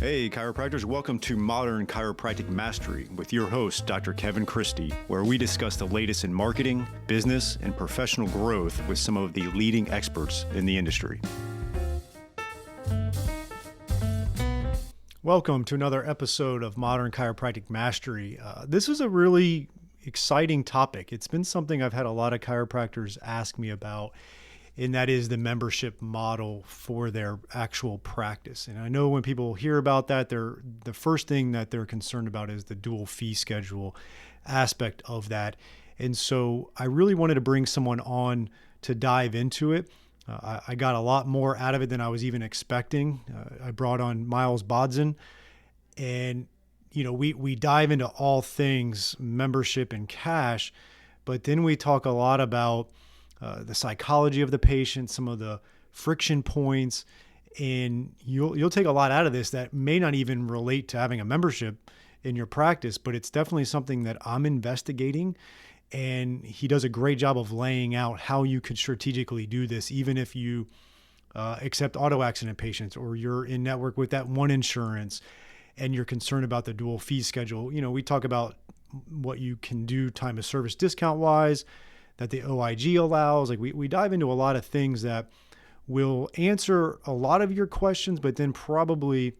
Hey, chiropractors, welcome to Modern Chiropractic Mastery with your host, Dr. Kevin Christie, where we discuss the latest in marketing, business, and professional growth with some of the leading experts in the industry. Welcome to another episode of Modern Chiropractic Mastery. This is a really exciting topic. It's been something I've had a lot of chiropractors ask me about, and that is the membership model for their actual practice. And I know when people hear about that, the first thing that they're concerned about is the dual fee schedule aspect of that. And so I really wanted to bring someone on to dive into it. I got a lot more out of it than I was even expecting. I brought on Bodzin, and we dive into all things membership and cash, but then we talk a lot about the psychology of the patient, some of the friction points, and you'll take a lot out of this that may not even relate to having a membership in your practice, but it's definitely something that I'm investigating. And he does a great job of laying out how you could strategically do this, even if you accept auto accident patients or you're in network with that one insurance and you're concerned about the dual fee schedule. We talk about what you can do time of service discount wise, that the OIG allows. Like we dive into a lot of things that will answer a lot of your questions, but then probably,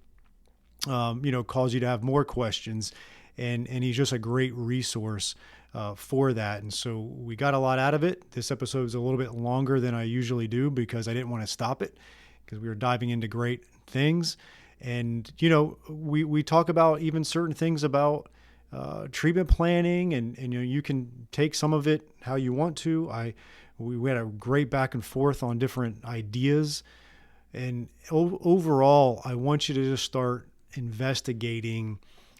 cause you to have more questions. And he's just a great resource for that. And so we got a lot out of it. This episode is a little bit longer than I usually do because I didn't want to stop it because we were diving into great things. And, we talk about even certain things about treatment planning and you can take some of it how you want to. We had a great back and forth on different ideas. And overall, I want you to just start investigating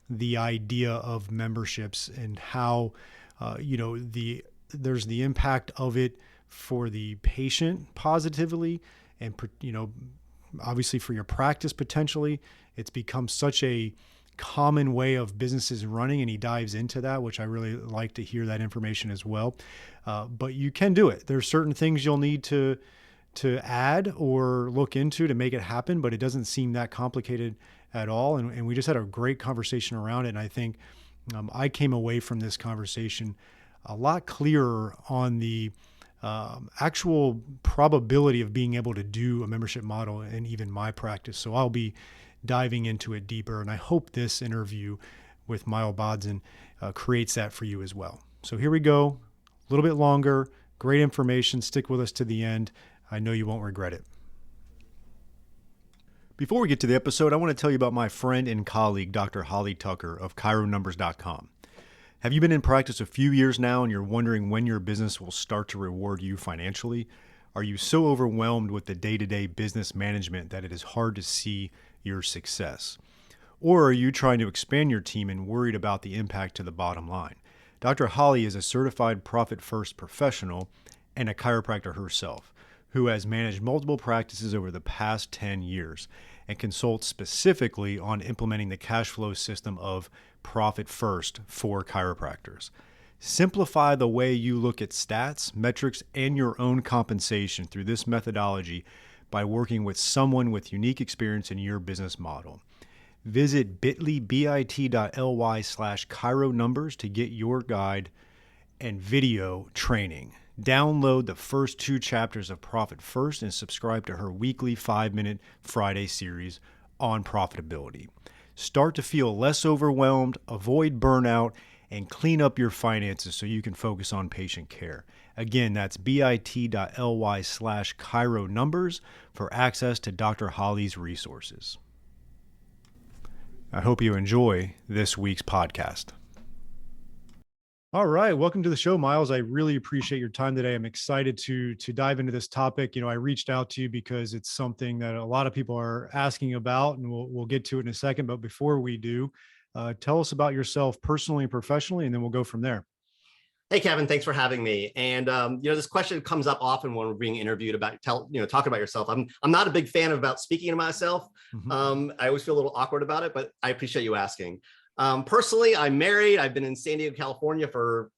the idea of memberships and how, there's the impact of it for the patient positively and, obviously for your practice potentially. It's become such a common way of businesses running, and he dives into that, which I really like to hear that information as well. But you can do it. There's certain things you'll need to add or look into to make it happen, but it doesn't seem that complicated at all. And we just had a great conversation around it. And I think I came away from this conversation a lot clearer on the actual probability of being able to do a membership model in even my practice. So I'll be diving into it deeper. And I hope this interview with Bodzin creates that for you as well. So here we go, a little bit longer, great information. Stick with us to the end. I know you won't regret it. Before we get to the episode, I want to tell you about my friend and colleague, Dr. Holly Tucker of ChiroNumbers.com. Have you been in practice a few years now and you're wondering when your business will start to reward you financially? Are you so overwhelmed with the day-to-day business management that it is hard to see your success? Or are you trying to expand your team and worried about the impact to the bottom line? Dr. Holly is a certified profit-first professional and a chiropractor herself, who has managed multiple practices over the past 10 years and consults specifically on implementing the cash flow system of Profit First for chiropractors. Simplify the way you look at stats, metrics, and your own compensation through this methodology by working with someone with unique experience in your business model. Visit bit.ly/chironumbers to get your guide and video training. Download the first 2 chapters of Profit First and subscribe to her weekly 5-minute Friday series on profitability. Start to feel less overwhelmed, avoid burnout, and clean up your finances so you can focus on patient care. Again, that's bit.ly/chironumbers for access to Dr. Holly's resources. I hope you enjoy this week's podcast. All right. Welcome to the show, Miles. I really appreciate your time today. I'm excited to dive into this topic. I reached out to you because it's something that a lot of people are asking about, and we'll get to it in a second. But before we do, tell us about yourself personally and professionally, and then we'll go from there. Hey, Kevin, thanks for having me. And, this question comes up often when we're being interviewed about, talking about yourself. I'm not a big fan about speaking to myself. I always feel a little awkward about it, but I appreciate you asking. Personally, I'm married. I've been in San Diego, California for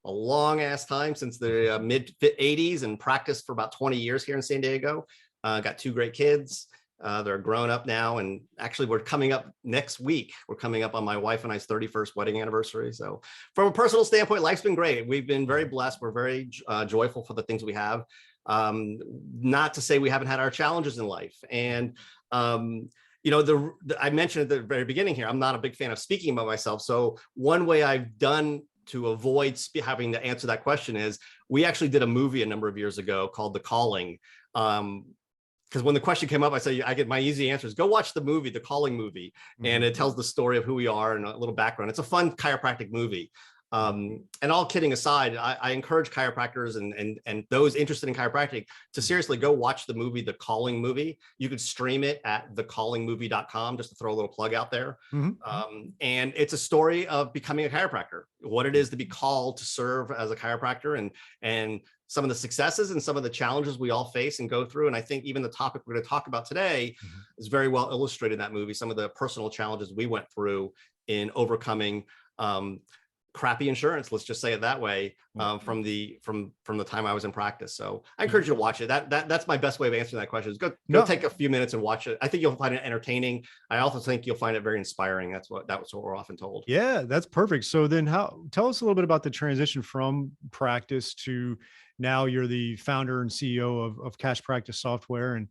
a long ass time, since the mid 80s, and practiced for about 20 years here in San Diego. Got 2 great kids. They're grown up now, and actually we're coming up next week. We're coming up on my wife and I's 31st wedding anniversary. So from a personal standpoint, life's been great. We've been very blessed. We're very joyful for the things we have. Not to say we haven't had our challenges in life. And, you know, I mentioned at the very beginning here, I'm not a big fan of speaking about myself. So one way I've done to avoid having to answer that question is we actually did a movie a number of years ago called The Calling. Because when the question came up, I said, I get my easy answer is go watch the movie, The Calling movie. And it tells the story of who we are and a little background. It's a fun chiropractic movie. And all kidding aside, I encourage chiropractors and those interested in chiropractic to seriously go watch the movie, The Calling movie. You could stream it at thecallingmovie.com, just to throw a little plug out there. And it's a story of becoming a chiropractor, what it is to be called to serve as a chiropractor, and some of the successes and some of the challenges we all face and go through. And I think even the topic we're going to talk about today is very well illustrated in that movie. Some of the personal challenges we went through in overcoming crappy insurance, let's just say it that way, from the time I was in practice. So I encourage you to watch it. That's my best way of answering that question is go take a few minutes and watch it. I think you'll find it entertaining. I also think you'll find it very inspiring. That's what we're often told. Yeah, that's perfect. So then tell us a little bit about the transition from practice to now you're the founder and CEO of Cash Practice Software, and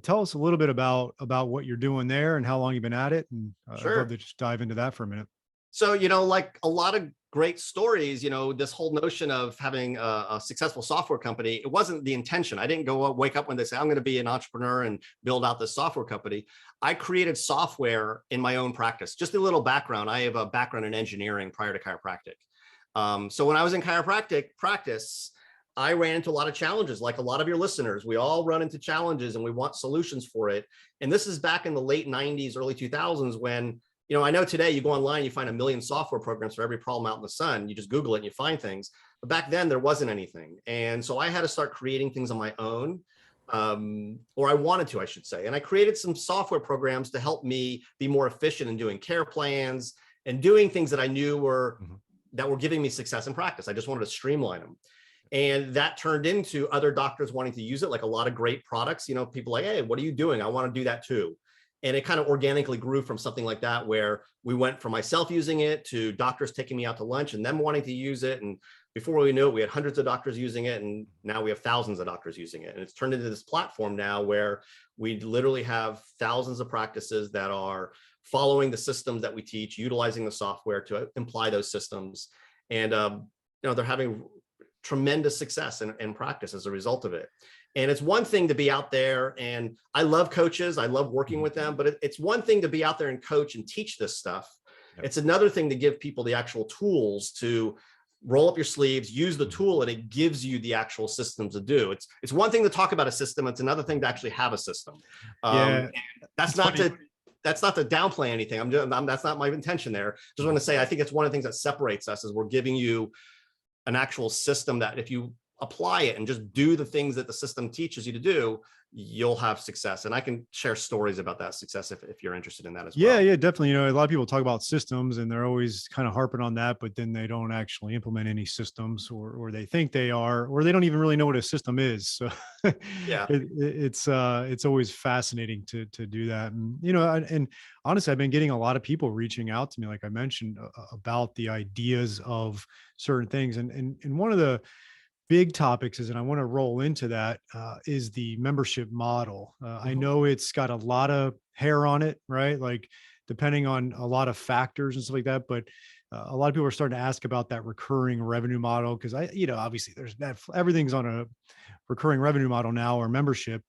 tell us a little bit about what you're doing there and how long you've been at it. And I'd love to just dive into that for a minute. So, you know, like a lot of great stories, you know, this whole notion of having a successful software company, it wasn't the intention. I didn't wake up one day and say, I'm going to be an entrepreneur and build out this software company. I created software in my own practice. Just a little background. I have a background in engineering prior to chiropractic. So when I was in chiropractic practice, I ran into a lot of challenges, like a lot of your listeners. We all run into challenges and we want solutions for it. And this is back in the late 90s, early 2000s, when, you know, I know today you go online, you find a million software programs for every problem out in the sun. You just Google it and you find things. But back then there wasn't anything. And so I had to start creating things on my own, or I wanted to, I should say. And I created some software programs to help me be more efficient in doing care plans and doing things that I knew were giving me success in practice. I just wanted to streamline them. And that turned into other doctors wanting to use it, like a lot of great products, you know, people like, hey, what are you doing? I want to do that too. And it kind of organically grew from something like that, where we went from myself using it to doctors taking me out to lunch and them wanting to use it. And before we knew it, we had hundreds of doctors using it. And now we have thousands of doctors using it. And it's turned into this platform now where we literally have thousands of practices that are following the systems that we teach, utilizing the software to imply those systems. And, you know, they're having tremendous success in practice as a result of it. And it's one thing to be out there, and I love coaches, I love working with them, but it's one thing to be out there and coach and teach this stuff. Yep. It's another thing to give people the actual tools to roll up your sleeves, use the tool, and it gives you the actual system to do. It's one thing to talk about a system, it's another thing to actually have a system. That's not to downplay anything. That's not my intention there. Just want to say, I think it's one of the things that separates us is we're giving you an actual system that if you apply it and just do the things that the system teaches you to do, you'll have success. And I can share stories about that success if you're interested in that as well. Yeah, definitely. You know, a lot of people talk about systems and they're always kind of harping on that, but then they don't actually implement any systems, or they think they are, or they don't even really know what a system is. So yeah, it's always fascinating to do that. And, you know, and honestly, I've been getting a lot of people reaching out to me, like I mentioned, about the ideas of certain things. And one of the big topics is, and I want to roll into that, is the membership model. I know it's got a lot of hair on it, right? Like depending on a lot of factors and stuff like that. But a lot of people are starting to ask about that recurring revenue model, because obviously there's that, everything's on a recurring revenue model now, or membership.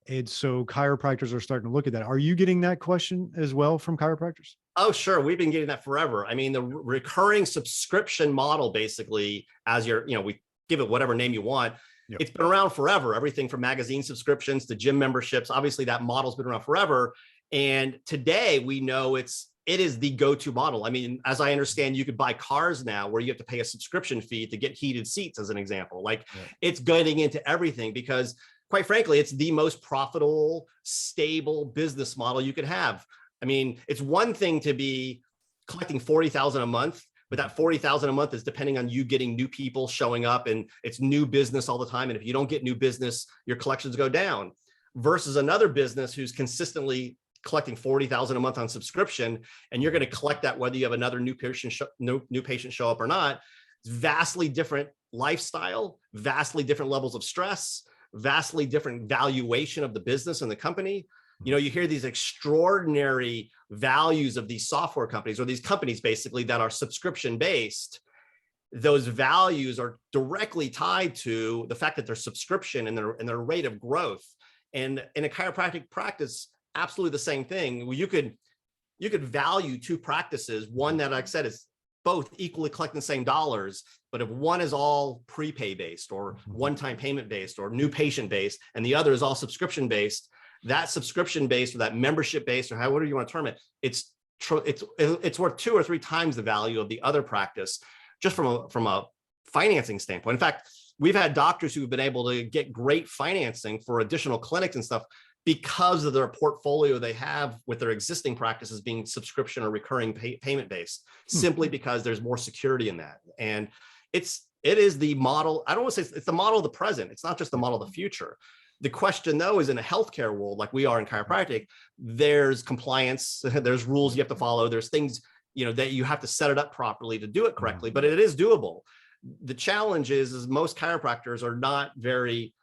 And so chiropractors are starting to look at that. Are you getting that question as well from chiropractors? Oh, sure. We've been getting that forever. I mean, the recurring subscription model, basically, as we give it whatever name you want. Yep. It's been around forever. Everything from magazine subscriptions to gym memberships. Obviously, that model's been around forever. And today we know it is the go-to model. I mean, as I understand, you could buy cars now where you have to pay a subscription fee to get heated seats, as an example. Like It's getting into everything because, quite frankly, it's the most profitable, stable business model you could have. I mean, it's one thing to be collecting $40,000 a month, but that $40,000 a month is depending on you getting new people showing up, and it's new business all the time. And if you don't get new business, your collections go down. versus another business who's consistently collecting $40,000 a month on subscription, and you're going to collect that whether you have another new patient show up or not. It's vastly different lifestyle, vastly different levels of stress, vastly different valuation of the business and the company. You know, you hear these extraordinary values of these software companies, or these companies basically that are subscription based. Those values are directly tied to the fact that their subscription and their rate of growth. And in a chiropractic practice, absolutely the same thing. You could value two practices, one that, like I said, is both equally collecting the same dollars, but if one is all prepay based or one-time payment based or new patient based, and the other is all subscription based, that subscription based or that membership based or however you want to term it, it's worth 2 or 3 times the value of the other practice, just from a financing standpoint. In fact, we've had doctors who've been able to get great financing for additional clinics and stuff because of their portfolio they have with their existing practices being subscription or recurring payment based, simply because there's more security in that. And it is the model. I don't want to say it's the model of the present. It's not just the model of the future. The question, though, is in a healthcare world like we are in chiropractic, there's compliance, there's rules you have to follow, there's things, you know, that you have to set it up properly to do it correctly, but it is doable. The challenge is most chiropractors are not very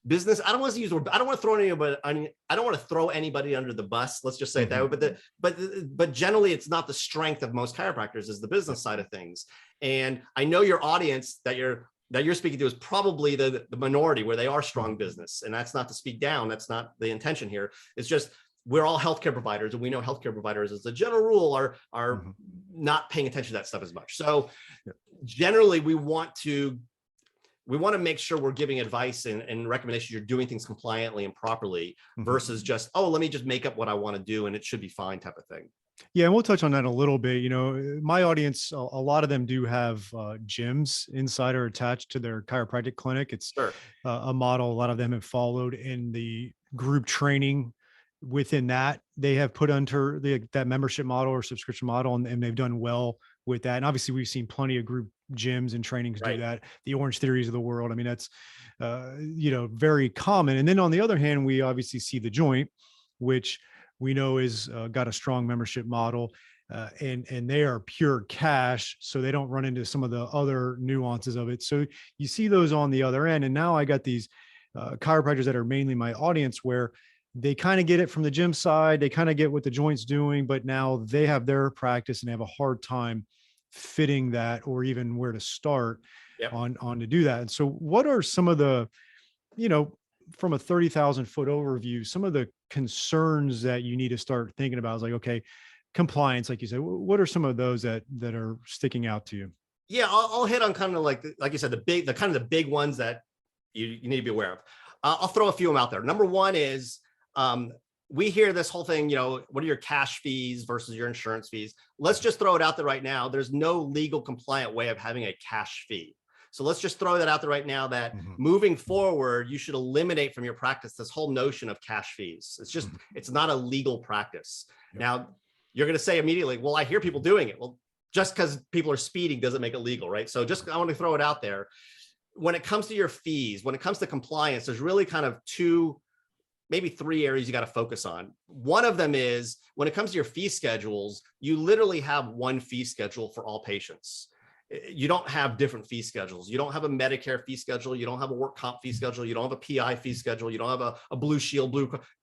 business. I don't want to use the word, I don't want to throw anybody under the bus. Let's just say it that way. But generally, it's not the strength of most chiropractors is the business side of things. And I know your audience that you're speaking to is probably the minority where they are strong business. And that's not to speak down. That's not the intention here. It's just, we're all healthcare providers, and we know healthcare providers as a general rule are not paying attention to that stuff as much. So generally we want to make sure we're giving advice and recommendations. You're doing things compliantly and properly versus just, oh, let me just make up what I want to do and it should be fine type of thing. Yeah, and we'll touch on that in a little bit. You know, my audience, a lot of them do have gyms inside or attached to their chiropractic clinic. It's a model a lot of them have followed in the group training. Within that, they have put under that membership model or subscription model, and they've done well with that. And obviously, we've seen plenty of group gyms and trainings do that. The Orange Theories of the world. I mean, that's very common. And then on the other hand, we obviously see the Joint, which we know is got a strong membership model, and they are pure cash, so they don't run into some of the other nuances of it. So you see those on the other end. And now I got these chiropractors that are mainly my audience where they kind of get it from the gym side. They kind of get what the Joint's doing, but now they have their practice and they have a hard time fitting that or even where to start on to do that. And so what are some of the, from a 30,000 foot overview, some of the concerns that you need to start thinking about is like, okay, compliance, like you said, what are some of those that are sticking out to you? Yeah, I'll hit on kind of like you said, the big ones that you need to be aware of. I'll throw a few of them out there. Number one is, we hear this whole thing, what are your cash fees versus your insurance fees? Let's just throw it out there right now. There's no legal compliant way of having a cash fee. So let's just throw that out there right now that moving forward, you should eliminate from your practice this whole notion of cash fees. It's just, it's not a legal practice. Now, you're going to say immediately, well, I hear people doing it. Well, just because people are speeding doesn't make it legal, right? So I want to throw it out there. When it comes to your fees, when it comes to compliance, there's really kind of 2, maybe 3 areas you got to focus on. One of them is when it comes to your fee schedules, you literally have one fee schedule for all patients. You don't have different fee schedules. You don't have a Medicare fee schedule. You don't have a work comp fee schedule. You don't have a PI fee schedule. You don't have a Blue Shield,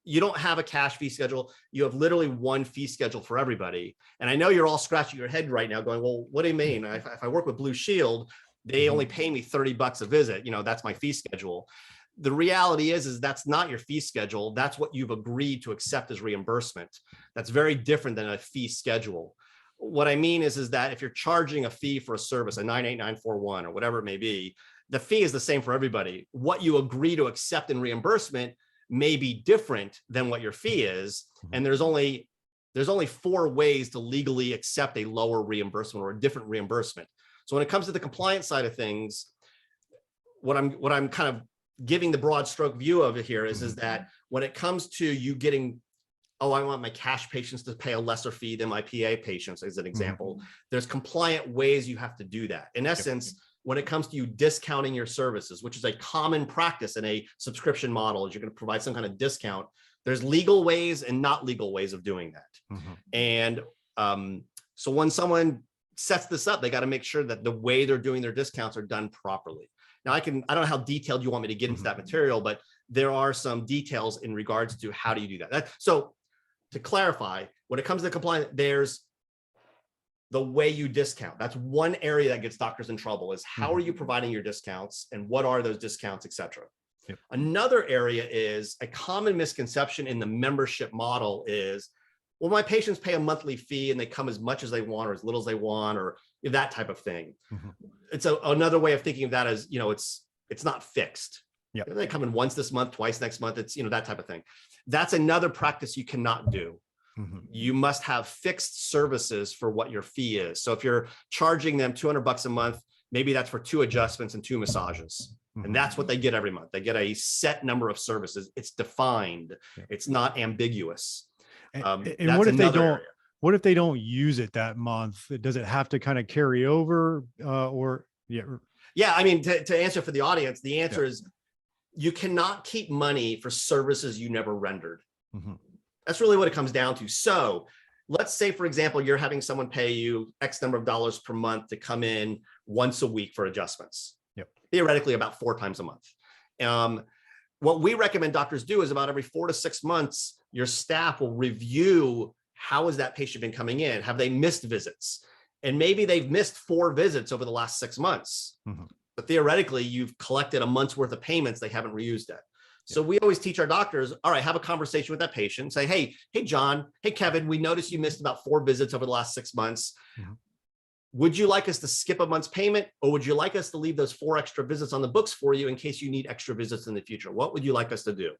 you don't have a cash fee schedule. You have literally one fee schedule for everybody. And I know you're all scratching your head right now going, well, what do you mean? If I work with Blue Shield, they only pay me $30 a visit. That's my fee schedule. The reality is that's not your fee schedule. That's what you've agreed to accept as reimbursement. That's very different than a fee schedule. What I mean is that if you're charging a fee for a service, a 98941 or whatever it may be, the fee is the same for everybody. What you agree to accept in reimbursement may be different than what your fee is. And there's only 4 ways to legally accept a lower reimbursement or a different reimbursement. So when it comes to the compliance side of things, what I'm kind of giving the broad stroke view of it here is that when it comes to you getting, oh, I want my cash patients to pay a lesser fee than my PA patients, as an example, there's compliant ways you have to do that. In essence, when it comes to you discounting your services, which is a common practice in a subscription model, is you're going to provide some kind of discount. There's legal ways and not legal ways of doing that. Mm-hmm. And so when someone sets this up, they got to make sure that the way they're doing their discounts are done properly. Now, I don't know how detailed you want me to get into that material, but there are some details in regards to how do you do that. So to clarify, when it comes to compliance, there's the way you discount. That's one area that gets doctors in trouble, is how are you providing your discounts and what are those discounts, et cetera. Yep. Another area is a common misconception in the membership model is, well, my patients pay a monthly fee and they come as much as they want or as little as they want, or that type of thing. Mm-hmm. It's another way of thinking of that as, it's not fixed. Yeah, they come in once this month, twice next month. It's, that type of thing. That's another practice you cannot do. Mm-hmm. You must have fixed services for what your fee is. So if you're charging them $200 a month, maybe that's for 2 adjustments and 2 massages. Mm-hmm. And that's what they get every month. They get a set number of services. It's defined. Yeah. It's not ambiguous. And what if they don't? Area. What if they don't use it that month? Does it have to kind of carry over, or yeah? Yeah, I mean, to answer for the audience, the answer is you cannot keep money for services you never rendered. Mm-hmm. That's really what it comes down to. So let's say, for example, you're having someone pay you X number of dollars per month to come in once a week for adjustments. Yep. Theoretically, about 4 times a month. What we recommend doctors do is about every 4 to 6 months, your staff will review, how has that patient been coming in? Have they missed visits? And maybe they've missed 4 visits over the last 6 months. Mm-hmm. But theoretically, you've collected a month's worth of payments they haven't reused yet. So we always teach our doctors, all right, have a conversation with that patient. Say, hey, John, hey, Kevin, we noticed you missed about 4 visits over the last 6 months. Mm-hmm. Would you like us to skip a month's payment, or would you like us to leave those 4 extra visits on the books for you in case you need extra visits in the future? What would you like us to do?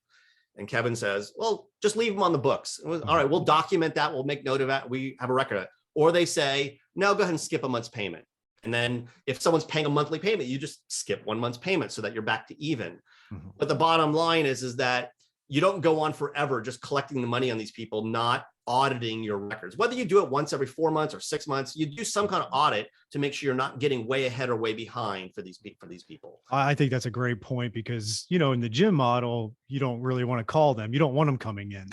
And Kevin says, well, just leave them on the books. All right, we'll document that. We'll make note of that. We have a record of it. Or they say, no, go ahead and skip a month's payment. And then if someone's paying a monthly payment, you just skip 1 month's payment so that you're back to even. Mm-hmm. But the bottom line is that you don't go on forever just collecting the money on these people, not auditing your records. Whether you do it once every 4 months or 6 months, you do some kind of audit to make sure you're not getting way ahead or way behind for these people. I think that's a great point, because, in the gym model, you don't really want to call them. You don't want them coming in.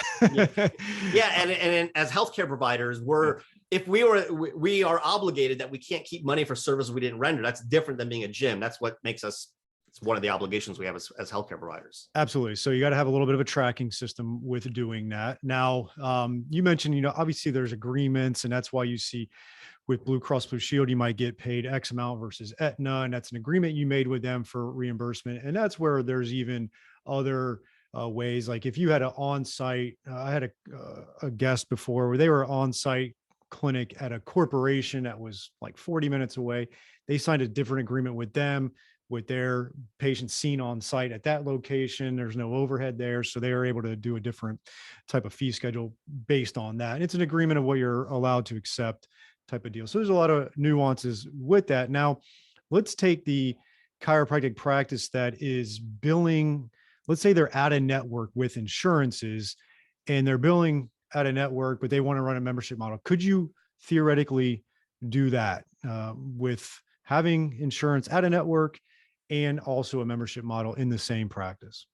Yeah. And as healthcare providers, we are obligated that we can't keep money for services we didn't render. That's different than being a gym. That's what makes us, it's one of the obligations we have as healthcare providers. Absolutely. So you got to have a little bit of a tracking system with doing that. Now, you mentioned, obviously there's agreements, and that's why you see with Blue Cross Blue Shield, you might get paid X amount versus Aetna, and that's an agreement you made with them for reimbursement. And that's where there's even other ways. Like if you had an on-site, I had a guest before where they were on-site clinic at a corporation that was like 40 minutes away. They signed a different agreement with them, with their patients seen on site at that location. There's no overhead there. So they are able to do a different type of fee schedule based on that. And it's an agreement of what you're allowed to accept type of deal. So there's a lot of nuances with that. Now, let's take the chiropractic practice that is billing. Let's say they're out of network with insurances and they're billing out of network, but they want to run a membership model. Could you theoretically do that with having insurance out of network and also a membership model in the same practice?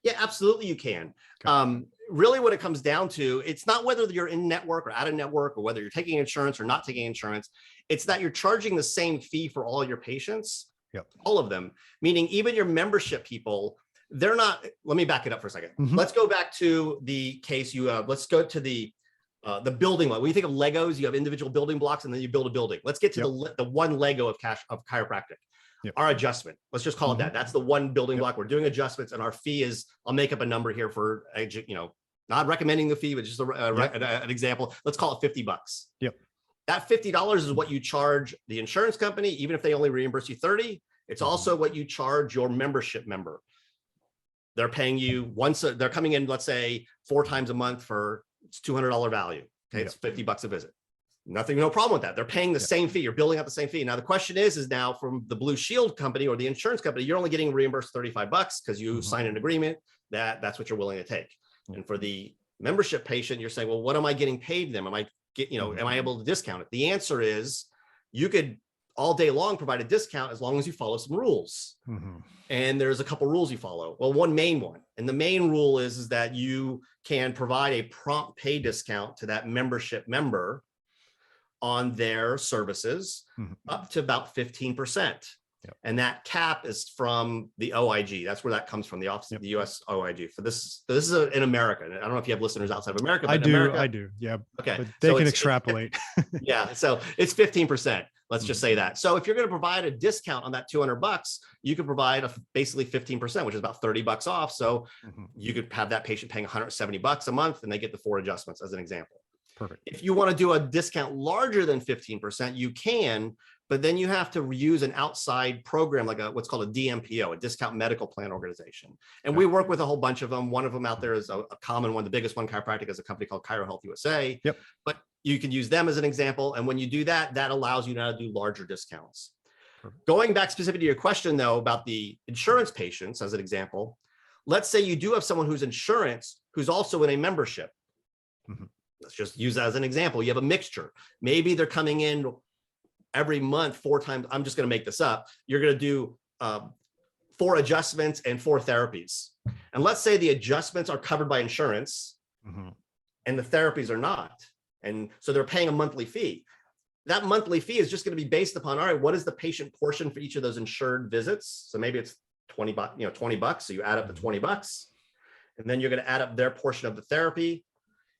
Yeah, absolutely you can. Okay. Really what it comes down to, it's not whether you're in network or out of network, or whether you're taking insurance or not taking insurance. It's that you're charging the same fee for all your patients, all of them, meaning even your membership people, they're not, let me back it up for a second. Mm-hmm. Let's go back to the case let's go to the building one. When you think of Legos, you have individual building blocks and then you build a building. Let's get to the one Lego of chiropractic. Our adjustment, let's just call it that. That's the one building block. We're doing adjustments, and our fee is, I'll make up a number here for, not recommending the fee, but just an example. Let's call it $50. Yep. That $50 is what you charge the insurance company, even if they only reimburse you $30. It's also what you charge your membership member. They're paying you once, they're coming in, let's say 4 times a month for it's $200 value. Okay. It's $50 a visit. No problem with that. They're paying the same fee. You're building up the same fee. Now the question is now from the Blue Shield company or the insurance company, you're only getting reimbursed $35 because you sign an agreement that's what you're willing to take. And for the membership patient, you're saying, well, what am I getting paid them? Am I able to discount it? The answer is you could all day long provide a discount as long as you follow some rules. And there's a couple rules you follow. Well, one main one. And the main rule is that you can provide a prompt pay discount to that membership member on their services up to about 15%. Yep. And that cap is from the OIG. That's where that comes from, the Office of the U.S. OIG. For this is in America. I don't know if you have listeners outside of America. But I do. Yeah. Okay. But they can extrapolate. Yeah. So it's 15%. Let's just say that. So if you're going to provide a discount on that $200, you could provide basically 15%, which is about $30 off. So you could have that patient paying $170 a month, and they get the 4 adjustments as an example. Perfect. If you want to do a discount larger than 15%, you can, but then you have to use an outside program like what's called a DMPO, a discount medical plan organization. And we work with a whole bunch of them. One of them out there is a common one. The biggest one, chiropractic, is a company called ChiroHealth USA. Yep. But you can use them as an example. And when you do that, that allows you now to do larger discounts. Perfect. Going back specifically to your question, though, about the insurance patients as an example, let's say you do have someone who's insurance who's also in a membership. Let's just use that as an example. You have a mixture. Maybe they're coming in every month 4 times. I'm just going to make this up. You're going to do 4 adjustments and 4 therapies. And let's say the adjustments are covered by insurance and the therapies are not. And so they're paying a monthly fee. That monthly fee is just going to be based upon, all right, what is the patient portion for each of those insured visits? So maybe it's $20. So you add up the $20, and then you're going to add up their portion of the therapy.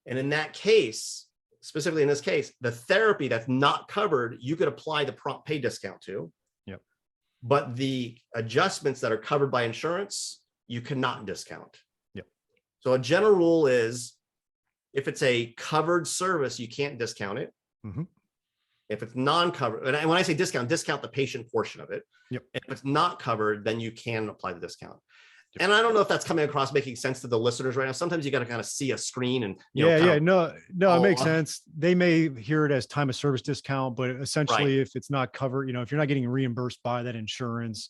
And in that case, specifically in this case, the therapy that's not covered, you could apply the prompt pay discount to. Yep. But the adjustments that are covered by insurance, you cannot discount. Yep. So a general rule is, if it's a covered service, you can't discount it. If it's non-covered, and when I say discount the patient portion of it. Yep. If it's not covered, then you can apply the discount. And I don't know if that's coming across making sense to the listeners right now. Sometimes you got to kind of see a screen and no, it makes sense. They may hear it as time of service discount, but essentially, if it's not covered, if you're not getting reimbursed by that insurance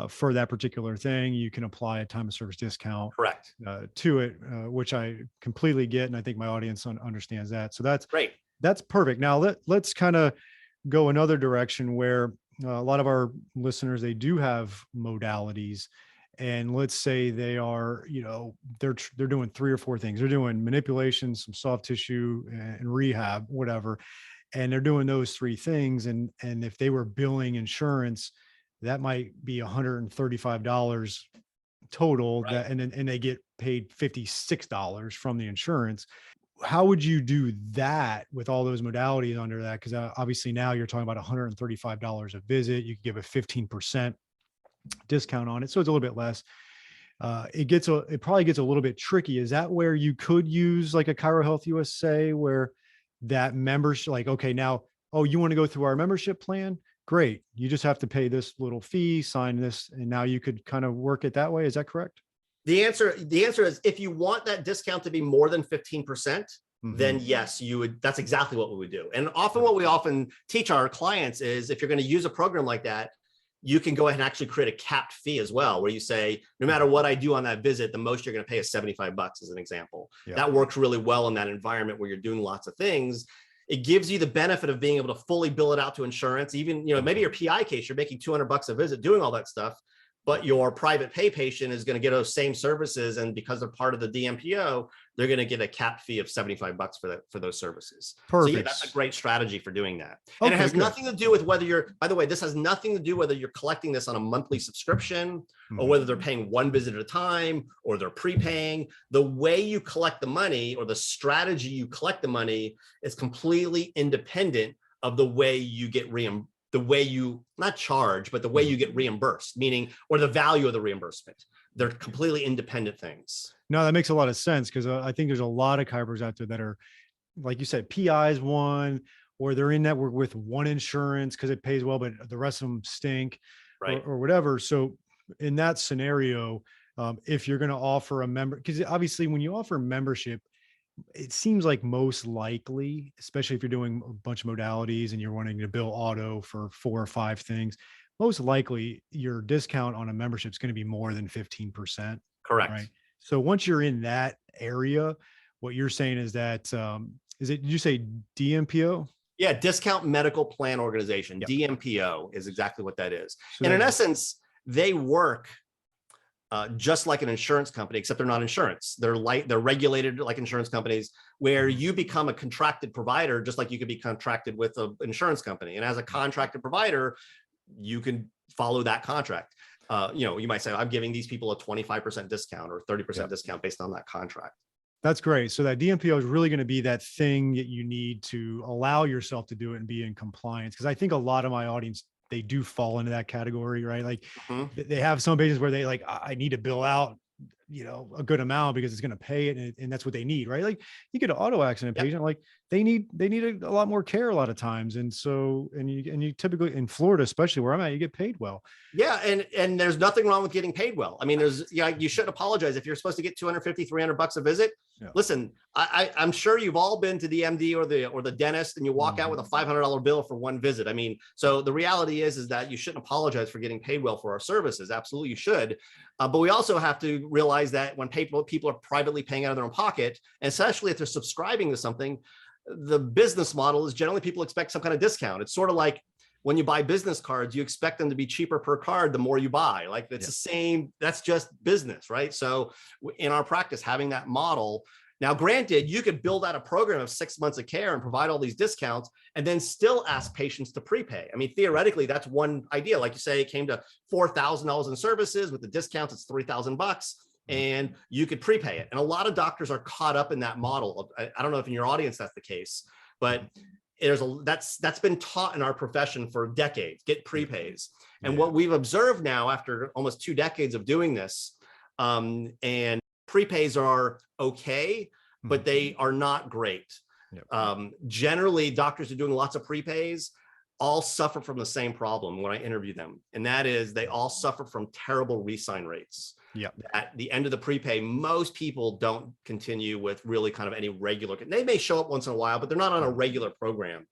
for that particular thing, you can apply a time of service discount. Correct. To it, which I completely get, and I think my audience understands that. So that's great. That's perfect. Now let's kind of go another direction where a lot of our listeners, they do have modalities. And let's say they are, they're doing 3 or 4 things. They're doing manipulation, some soft tissue, and rehab, whatever. And they're doing those 3 things. And if they were billing insurance, that might be $135 total. Right. And they get paid $56 from the insurance. How would you do that with all those modalities under that? Because obviously now you're talking about $135 a visit. You could give a 15% discount on it, so it's a little bit less. It probably gets a little bit tricky. Is that where you could use like a ChiroHealth USA, where that membership, like, okay, now, you want to go through our membership plan? Great. You just have to pay this little fee, sign this, and now you could kind of work it that way. Is that correct? The answer is, if you want that discount to be more than 15%, then yes, you would. That's exactly what we would do. And often what we often teach our clients is, if you're going to use a program like that, you can go ahead and actually create a capped fee as well, where you say, no matter what I do on that visit, the most you're going to pay is $75 as an example. Yeah. That works really well in that environment where you're doing lots of things. It gives you the benefit of being able to fully bill it out to insurance. Even, maybe your PI case, you're making $200 a visit doing all that stuff, but your private pay patient is going to get those same services. And because they're part of the DMPO, they're going to get a capped fee of $75 for those services. Perfect. So yeah, that's a great strategy for doing that. And it has nothing to do with whether by the way, this has nothing to do whether you're collecting this on a monthly subscription or whether they're paying 1 visit at a time or they're prepaying. The way you collect the money or the strategy you collect the money is completely independent of the way you get reimbursed. The way you not charge, but the way you get reimbursed, meaning, or the value of the reimbursement. They're completely independent things. No, that makes a lot of sense, because I think there's a lot of chiropractors out there that are, like you said, PIs one, or they're in network with one insurance because it pays well, but the rest of them stink, right, or whatever. So in that scenario, if you're going to offer a member, because obviously when you offer membership, it seems like most likely, especially if you're doing a bunch of modalities and you're wanting to bill auto for 4 or 5 things, most likely your discount on a membership is going to be more than 15%. Correct. Right. So once you're in that area, what you're saying is that, did you say DMPO? Yeah, Discount Medical Plan Organization, Yep. DMPO is exactly what that is. So And in essence, they work just like an insurance company, except they're not insurance. They're regulated like insurance companies, where you become a contracted provider, just like you could be contracted with an insurance company. And as a contracted provider, you can follow that contract. You might say, I'm giving these people a 25% discount or 30% discount based on that contract. That's great. So that DMPO is really going to be that thing that you need to allow yourself to do it and be in compliance. Because I think a lot of my audience, they do fall into that category, right? Like they have some patients where they like, I need to bill out, a good amount because it's going to pay it. And that's what they need, right? Like you get an auto accident patient, like they need a lot more care a lot of times. And so, and you typically in Florida, especially where I'm at, you get paid well. Yeah. And there's nothing wrong with getting paid well. I mean, you shouldn't apologize if you're supposed to get $250, $300 a visit. Yeah. Listen, I'm sure you've all been to the MD or the dentist and you walk out with a $500 bill for one visit. I mean, so the reality is that you shouldn't apologize for getting paid well for our services. Absolutely, you should. But we also have to realize that when people are privately paying out of their own pocket, and especially if they're subscribing to something, the business model is generally people expect some kind of discount. It's sort of like when you buy business cards, you expect them to be cheaper per card the more you buy. Like it's the same, that's just business, right? So in our practice, having that model, now granted, you could build out a program of 6 months of care and provide all these discounts and then still ask patients to prepay. I mean, theoretically, that's one idea. Like you say, it came to $4,000 in services. With the discounts, it's $3,000 and you could prepay it. And a lot of doctors are caught up in that model. I don't know if in your audience that's the case, but that's been taught in our profession for decades, get prepays. And what we've observed now after almost 2 decades of doing this, and prepays are okay, but they are not great. Generally, doctors are doing lots of prepays all suffer from the same problem when I interview them. And that is they all suffer from terrible re-sign rates. At the end of the prepay, most people don't continue with really kind of any regular. They may show up once in a while, but they're not on a regular program.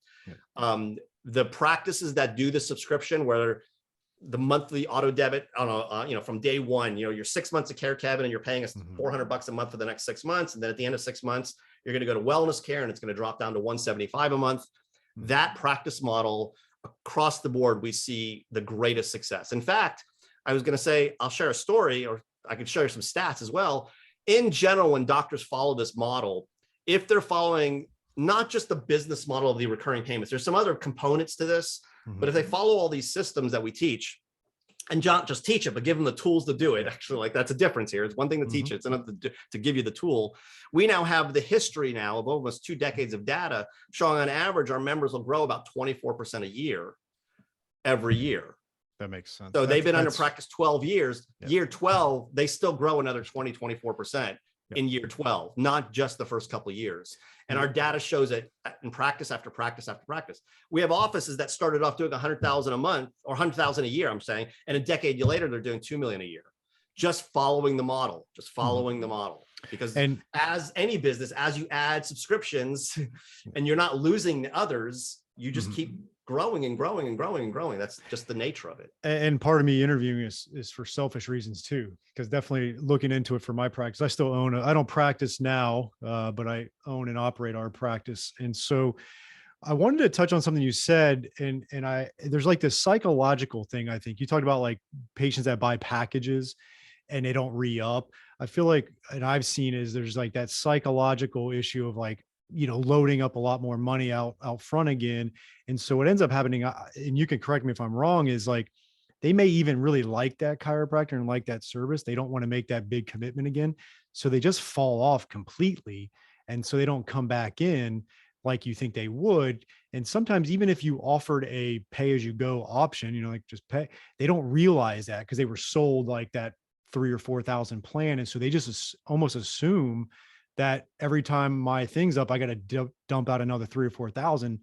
The practices that do the subscription, where the monthly auto debit on from day one, your 6 months of care, Kevin, and you're paying us $400 a month for the next 6 months. And then at the end of 6 months, you're going to go to wellness care and it's going to drop down to $175 a month. That practice model across the board, we see the greatest success. In fact, I was going to say, I'll share a story, or I could share some stats as well. In general, when doctors follow this model, if they're following not just the business model of the recurring payments, there's some other components to this, but if they follow all these systems that we teach, and not just teach it, but give them the tools to do it. Actually, like that's a difference here. It's one thing to teach it, it's another to give you the tool. We now have the history now of almost 2 decades of data showing on average, our members will grow about 24% a year, every year. That makes sense. So they've been under practice 12 years. Year 12, they still grow another 24% in year 12, not just the first couple of years. And our data shows it in practice after practice after practice. We have offices that started off doing 100,000 a month or 100,000 a year, I'm saying, and a decade later, they're doing 2 million a year, just following the model, Because as any business, as you add subscriptions and you're not losing others, you just keep growing and growing and growing and growing. That's just the nature of it. And part of me interviewing is for selfish reasons too, because definitely looking into it for my practice, I still own I don't practice now, but I own and operate our practice. And so I wanted to touch on something you said, and there's like this psychological thing. I think you talked about like patients that buy packages and they don't re-up. I feel like, and I've seen is there's like that psychological issue of like, loading up a lot more money out front again. And so what ends up happening, and you can correct me if I'm wrong, is like, they may even really like that chiropractor and like that service. They don't want to make that big commitment again. So they just fall off completely. And so they don't come back in like you think they would. And sometimes even if you offered a pay as you go option, like just pay, they don't realize that because they were sold like that 3,000 or 4,000 plan. And so they just almost assume that every time my thing's up, I got to dump out another 3,000 or 4,000,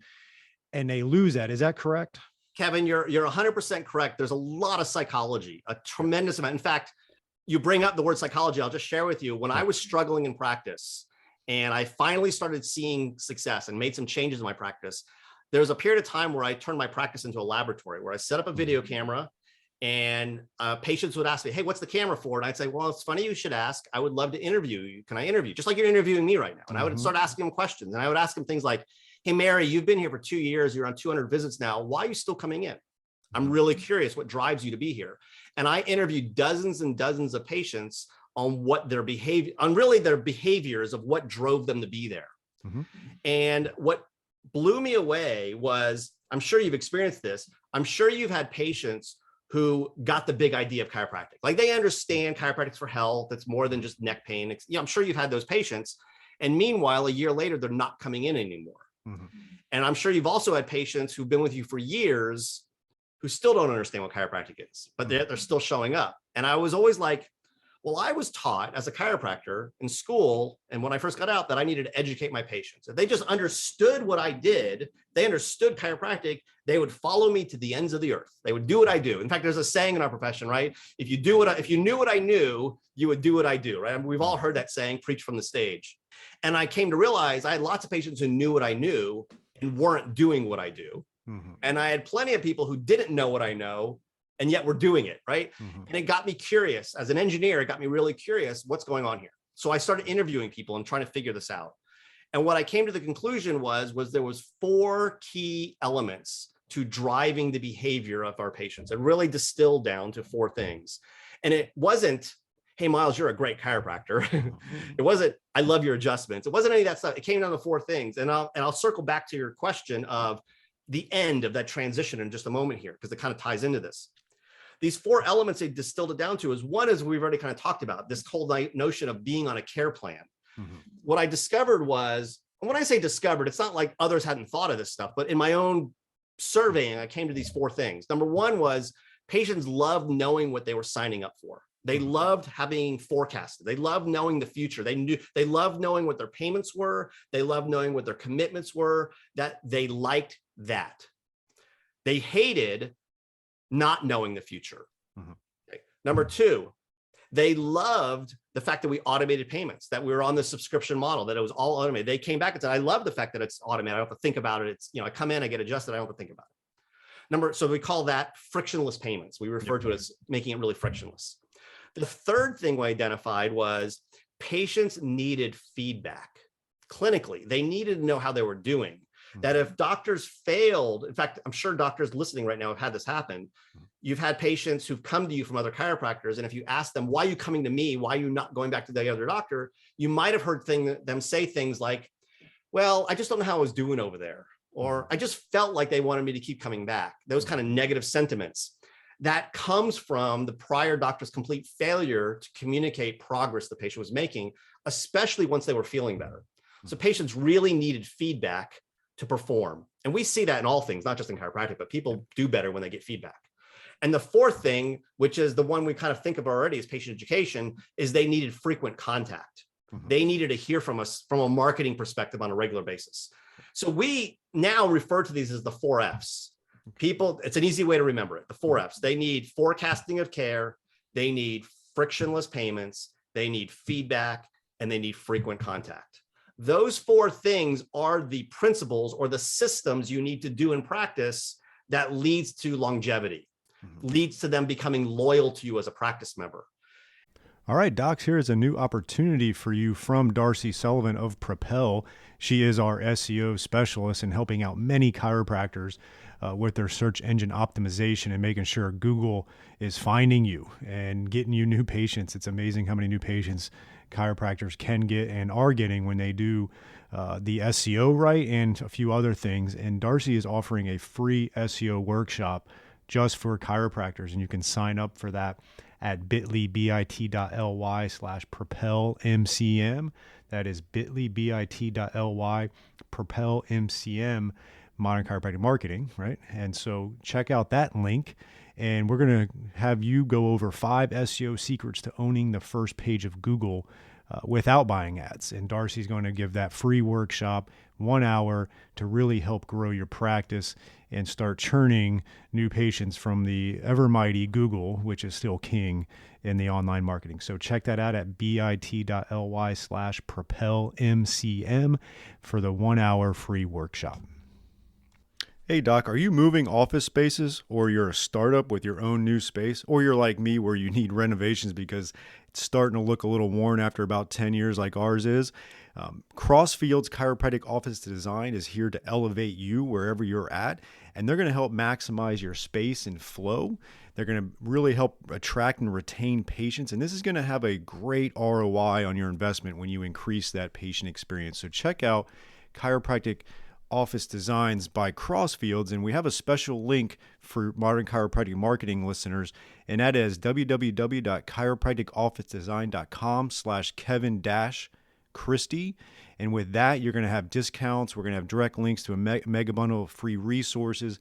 and they lose that. Is that correct? Kevin, you're 100% correct. There's a lot of psychology, a tremendous amount. In fact, you bring up the word psychology. I'll just share with you, when I was struggling in practice and I finally started seeing success and made some changes in my practice, there was a period of time where I turned my practice into a laboratory, where I set up a video camera. And patients would ask me, hey, what's the camera for? And I'd say, well, it's funny you should ask. I would love to interview you. Can I interview? Just like you're interviewing me right now. And I would start asking them questions. And I would ask them things like, hey, Mary, you've been here for 2 years. You're on 200 visits now. Why are you still coming in? I'm really curious what drives you to be here. And I interviewed dozens and dozens of patients on what their behavior, on really their behaviors of what drove them to be there. Mm-hmm. And what blew me away was, I'm sure you've experienced this. I'm sure you've had patients who got the big idea of chiropractic. Like they understand chiropractic's for health. It's more than just neck pain. I'm sure you've had those patients. And meanwhile, a year later, they're not coming in anymore. Mm-hmm. And I'm sure you've also had patients who've been with you for years who still don't understand what chiropractic is, but they're still showing up. And I was always like, well, I was taught as a chiropractor in school, and when I first got out, that I needed to educate my patients. If they just understood what I did, they understood chiropractic, they would follow me to the ends of the earth. They would do what I do. In fact, there's a saying in our profession, right? If you knew what I knew, you would do what I do, right? I mean, we've all heard that saying, preach from the stage. And I came to realize I had lots of patients who knew what I knew and weren't doing what I do. Mm-hmm. And I had plenty of people who didn't know what I know, and yet we're doing it, right? Mm-hmm. And it got me curious. As an engineer, it got me really curious, what's going on here? So I started interviewing people and trying to figure this out. And what I came to the conclusion was there was 4 key elements to driving the behavior of our patients. It really distilled down to 4 things. And it wasn't, hey, Miles, you're a great chiropractor. It wasn't, I love your adjustments. It wasn't any of that stuff. It came down to 4 things. And I'll circle back to your question of the end of that transition in just a moment here, because it kind of ties into this. These 4 elements they distilled it down to is, one is we've already kind of talked about, this whole notion of being on a care plan. Mm-hmm. What I discovered was, and when I say discovered, it's not like others hadn't thought of this stuff, but in my own surveying, I came to these 4 things. Number 1 was patients loved knowing what they were signing up for. They loved having forecasted. They loved knowing the future. They loved knowing what their payments were. They loved knowing what their commitments were, that they liked that. They hated not knowing the future. Mm-hmm. Okay. Number 2, they loved the fact that we automated payments, that we were on the subscription model, that it was all automated. They came back and said, I love the fact that it's automated. I don't have to think about it. It's, I come in, I get adjusted. I don't have to think about it. So we call that frictionless payments. We refer to it as making it really frictionless. The third thing we identified was patients needed feedback clinically. They needed to know how they were doing. That if doctors failed, in fact, I'm sure doctors listening right now have had this happen. You've had patients who've come to you from other chiropractors, and if you ask them, why are you coming to me? Why are you not going back to the other doctor? You might have heard them say things like, well, I just don't know how I was doing over there. Or I just felt like they wanted me to keep coming back. Those kind of negative sentiments. That comes from the prior doctor's complete failure to communicate progress the patient was making, especially once they were feeling better. So patients really needed feedback to perform. And we see that in all things, not just in chiropractic, but people do better when they get feedback. And the 4th thing, which is the one we kind of think of already as patient education, is they needed frequent contact. Mm-hmm. They needed to hear from us from a marketing perspective on a regular basis. So we now refer to these as the 4 Fs. People, it's an easy way to remember it. The 4 Fs. They need forecasting of care. They need frictionless payments. They need feedback, and they need frequent contact. Those 4 things are the principles or the systems you need to do in practice that leads to longevity, leads to them becoming loyal to you as a practice member. All right, docs, here is a new opportunity for you from Darcy Sullivan of Propel. She is our SEO specialist in helping out many chiropractors with their search engine optimization and making sure Google is finding you and getting you new patients. It's amazing how many new patients chiropractors can get and are getting when they do the SEO right and a few other things. And Darcy is offering a free SEO workshop just for chiropractors, and you can sign up for that at bit.ly/propelmcm. That is bit.ly/propelmcm, Modern Chiropractic Marketing, right? And so check out that link. And we're going to have you go over 5 SEO secrets to owning the first page of Google without buying ads. And Darcy's going to give that free workshop, 1 hour, to really help grow your practice and start churning new patients from the ever mighty Google, which is still king in the online marketing. So check that out at bit.ly/propelmcm for the 1 hour free workshop. Hey doc, are you moving office spaces, or you're a startup with your own new space, or you're like me where you need renovations because it's starting to look a little worn after about 10 years like ours is? Crossfield's Chiropractic Office Design is here to elevate you wherever you're at, and they're going to help maximize your space and flow. They're going to really help attract and retain patients, and this is going to have a great ROI on your investment when you increase that patient experience. So check out Chiropractic Office Designs by Crossfields, and we have a special link for Modern Chiropractic Marketing listeners, and that is www.chiropracticofficedesign.com/Kevin-Christie. And with that, you're going to have discounts. We're going to have direct links to a mega bundle of free resources,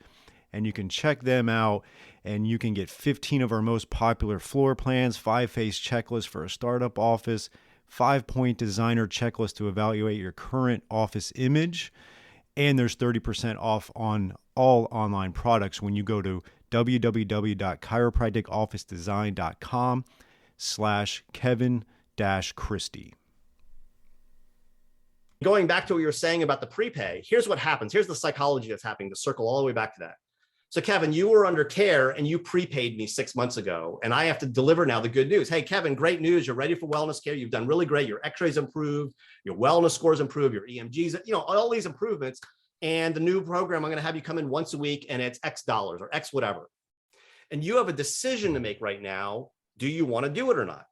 and you can check them out, and you can get 15 of our most popular floor plans, 5-phase checklist for a startup office, 5-point designer checklist to evaluate your current office image, and there's 30% off on all online products when you go to www.chiropracticofficedesign.com/Kevin-Christie. Going back to what you were saying about the prepay, here's what happens. Here's the psychology that's happening to circle all the way back to that. So Kevin, you were under care and you prepaid me 6 months ago, and I have to deliver now the good news. Hey, Kevin, great news. You're ready for wellness care. You've done really great. Your x-rays improved, your wellness scores improved, your EMGs, all these improvements. And the new program, I'm going to have you come in once a week and it's X dollars or X whatever. And you have a decision to make right now. Do you want to do it or not?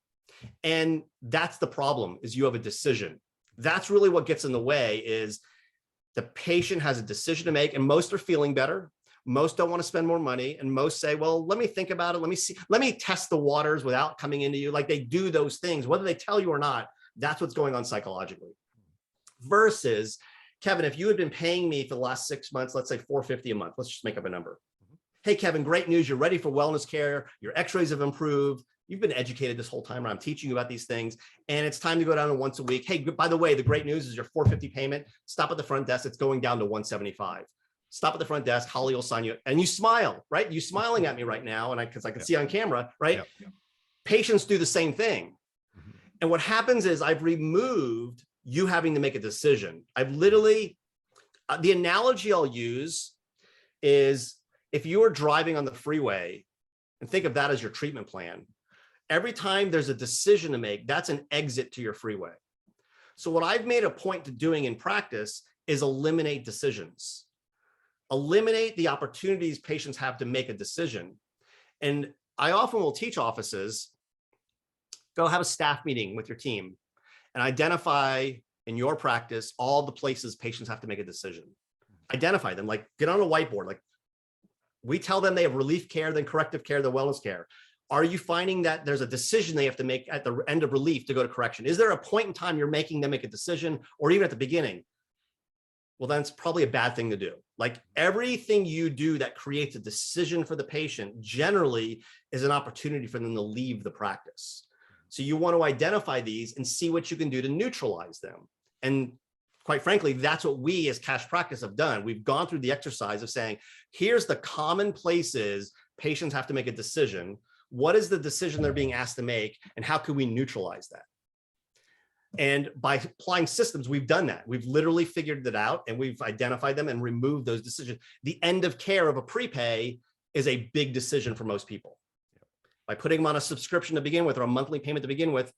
And that's the problem, is you have a decision. That's really what gets in the way, is the patient has a decision to make, and most are feeling better. Most don't want to spend more money, and most say, well, let me think about it. Let me see, let me test the waters without coming into you. Like, they do those things, whether they tell you or not. That's what's going on psychologically. Versus, Kevin, if you had been paying me for the last 6 months, let's say $450 a month, let's just make up a number. Hey, Kevin, great news. You're ready for wellness care. Your x-rays have improved. You've been educated this whole time. I'm teaching you about these things, and it's time to go down to once a week. Hey, by the way, the great news is your $450 payment. Stop at the front desk. It's going down to $175. Stop at the front desk. Holly will sign you, and you smile, right? You smiling at me right now, and because I can see on camera, right? Patients do the same thing. And what happens is I've removed you having to make a decision. I've literally, the analogy I'll use is if you are driving on the freeway, and think of that as your treatment plan. Every time there's a decision to make, that's an exit to your freeway. So what I've made a point to doing in practice is eliminate decisions. Eliminate the opportunities patients have to make a decision. And I often will teach offices, go have a staff meeting with your team and identify in your practice all the places patients have to make a decision. Identify them, like get on a whiteboard. Like, we tell them they have relief care, then corrective care, then wellness care. Are you finding that there's a decision they have to make at the end of relief to go to correction? Is there a point in time you're making them make a decision, or even at the beginning? Well, then it's probably a bad thing to do. Like, everything you do that creates a decision for the patient generally is an opportunity for them to leave the practice. So you want to identify these and see what you can do to neutralize them. And quite frankly, that's what we as cash practice have done. We've gone through the exercise of saying, here's the common places patients have to make a decision. What is the decision they're being asked to make, and how can we neutralize that? And by applying systems, we've done that. We've literally figured that out, and we've identified them and removed those decisions. The end of care of a prepay is a big decision for most people. By putting them on a subscription to begin with, or a monthly payment to begin with,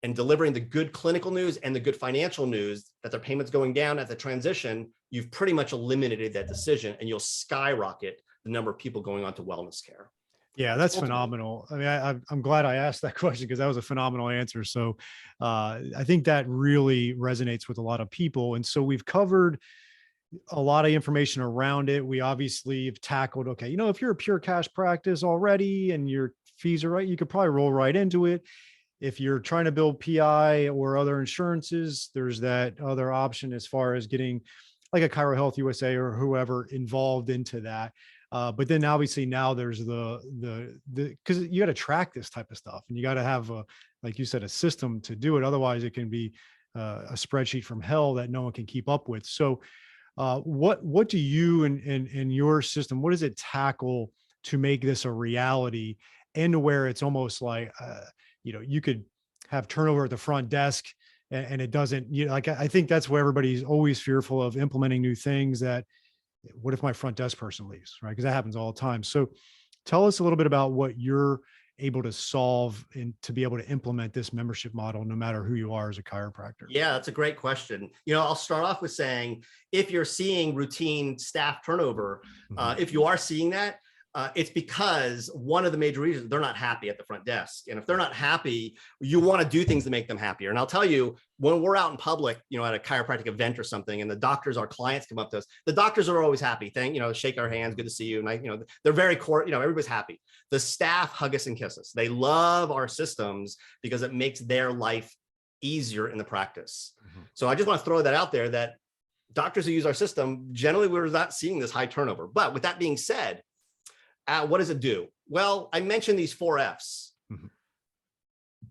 and delivering the good clinical news and the good financial news that their payment's going down at the transition, you've pretty much eliminated that decision, and you'll skyrocket the number of people going on to wellness care. Yeah, that's phenomenal. I mean, I'm glad I asked that question, because that was a phenomenal answer. So I think that really resonates with a lot of people. And so we've covered a lot of information around it. We obviously have tackled, okay, if you're a pure cash practice already and your fees are right, you could probably roll right into it. If you're trying to build PI or other insurances, there's that other option as far as getting like a Chiro Health USA or whoever involved into that. But then obviously now there's because you got to track this type of stuff, and you got to have like you said, a system to do it. Otherwise it can be a spreadsheet from hell that no one can keep up with. So what do you in your system, what does it tackle to make this a reality, and to where it's almost like, you could have turnover at the front desk and it doesn't, I think that's where everybody's always fearful of implementing new things, that what if my front desk person leaves, right? Because that happens all the time. So tell us a little bit about what you're able to solve and to be able to implement this membership model, no matter who you are as a chiropractor? Yeah, that's a great question. I'll start off with saying, if you're seeing routine staff turnover, if you are seeing that, it's because one of the major reasons they're not happy at the front desk. And if they're not happy, you want to do things to make them happier. And I'll tell you, when we're out in public, at a chiropractic event or something, and the doctors, our clients come up to us, the doctors are always happy. Shake our hands, good to see you. And they're very core, everybody's happy. The staff hug us and kiss us. They love our systems because it makes their life easier in the practice. So I just want to throw that out there, that doctors who use our system, generally we're not seeing this high turnover. But with that being said, what does it do? Well, I mentioned these 4 F's.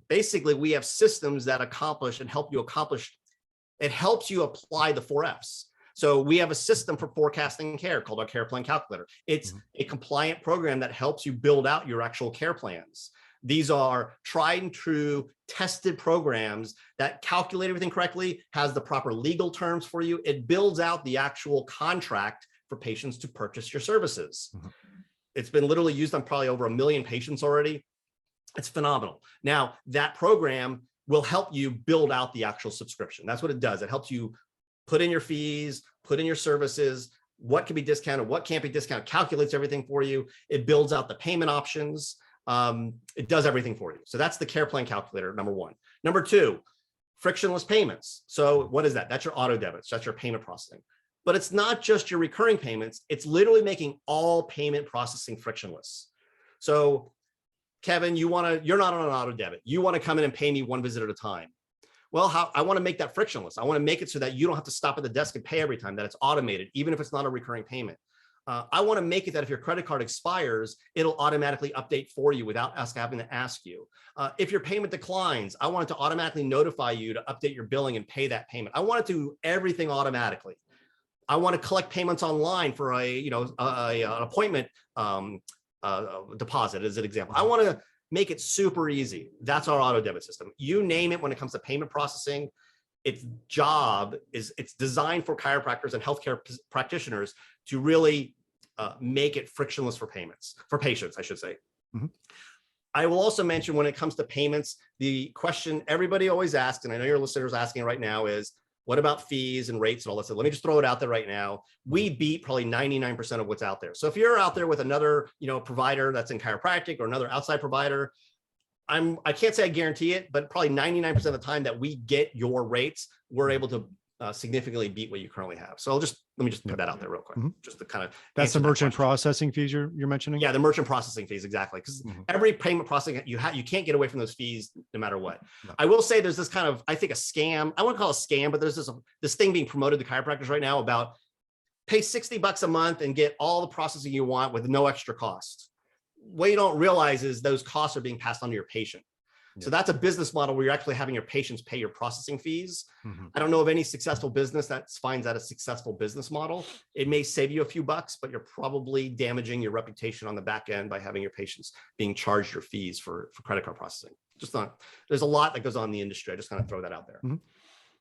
Basically, we have systems that accomplish and help you accomplish. It helps you apply the 4 F's. So we have a system for forecasting care called our care plan calculator. It's a compliant program that helps you build out your actual care plans. These are tried and true, tested programs that calculate everything correctly, has the proper legal terms for you. It builds out the actual contract for patients to purchase your services. It's been literally used on probably over 1 million patients already. It's phenomenal. Now, that program will help you build out the actual subscription. That's what it does. It helps you put in your fees, put in your services, what can be discounted, what can't be discounted, calculates everything for you. It builds out the payment options. It does everything for you. So that's the care plan calculator, number 1. Number 2, frictionless payments. So what is that? That's your auto debits. That's your payment processing. But it's not just your recurring payments. It's literally making all payment processing frictionless. So Kevin, you're not on an auto debit. You want to come in and pay me 1 visit at a time. Well, I want to make that frictionless. I want to make it so that you don't have to stop at the desk and pay every time, that it's automated, even if it's not a recurring payment. I want to make it that if your credit card expires, it'll automatically update for you without us having to ask you. If your payment declines, I want it to automatically notify you to update your billing and pay that payment. I want it to do everything automatically. I want to collect payments online for an appointment deposit, as an example. I want to make it super easy. That's our auto debit system. You name it when it comes to payment processing. Its job is, it's designed for chiropractors and healthcare practitioners to really make it frictionless for patients, I should say. I will also mention, when it comes to payments, the question everybody always asks, and I know your listeners are asking right now, is, what about fees and rates and all that stuff? Let me just throw it out there right now. We beat probably 99% of what's out there. So if you're out there with another, provider that's in chiropractic or another outside provider, I can't say I guarantee it, but probably 99% of the time that we get your rates, we're able to significantly beat what you currently have. So let me just put that out there real quick, just to kind of. That's the merchant processing fees you're mentioning? Yeah, the merchant processing fees, exactly. Because every payment processing you can't get away from those fees no matter what. No. I will say there's this kind of, I think, a scam. I wouldn't call it a scam, but there's this thing being promoted to chiropractors right now about pay $60 a month and get all the processing you want with no extra cost. What you don't realize is those costs are being passed on to your patient. So that's a business model where you're actually having your patients pay your processing fees. I don't know of any successful business that finds that a successful business model. It may save you a few bucks, but you're probably damaging your reputation on the back end by having your patients being charged your fees for credit card processing. There's a lot that goes on in the industry. I just kind of throw that out there.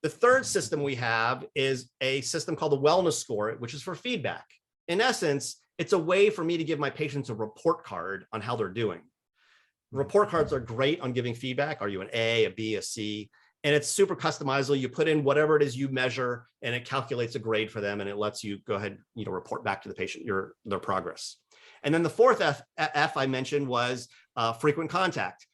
The third system we have is a system called the Wellness Score, which is for feedback. In essence, it's a way for me to give my patients a report card on how they're doing. Report cards are great on giving feedback. Are you an A, a B, a C? And it's super customizable. You put in whatever it is you measure, and it calculates a grade for them, and it lets you go ahead, report back to the patient their progress. And then the fourth F I mentioned was frequent contact.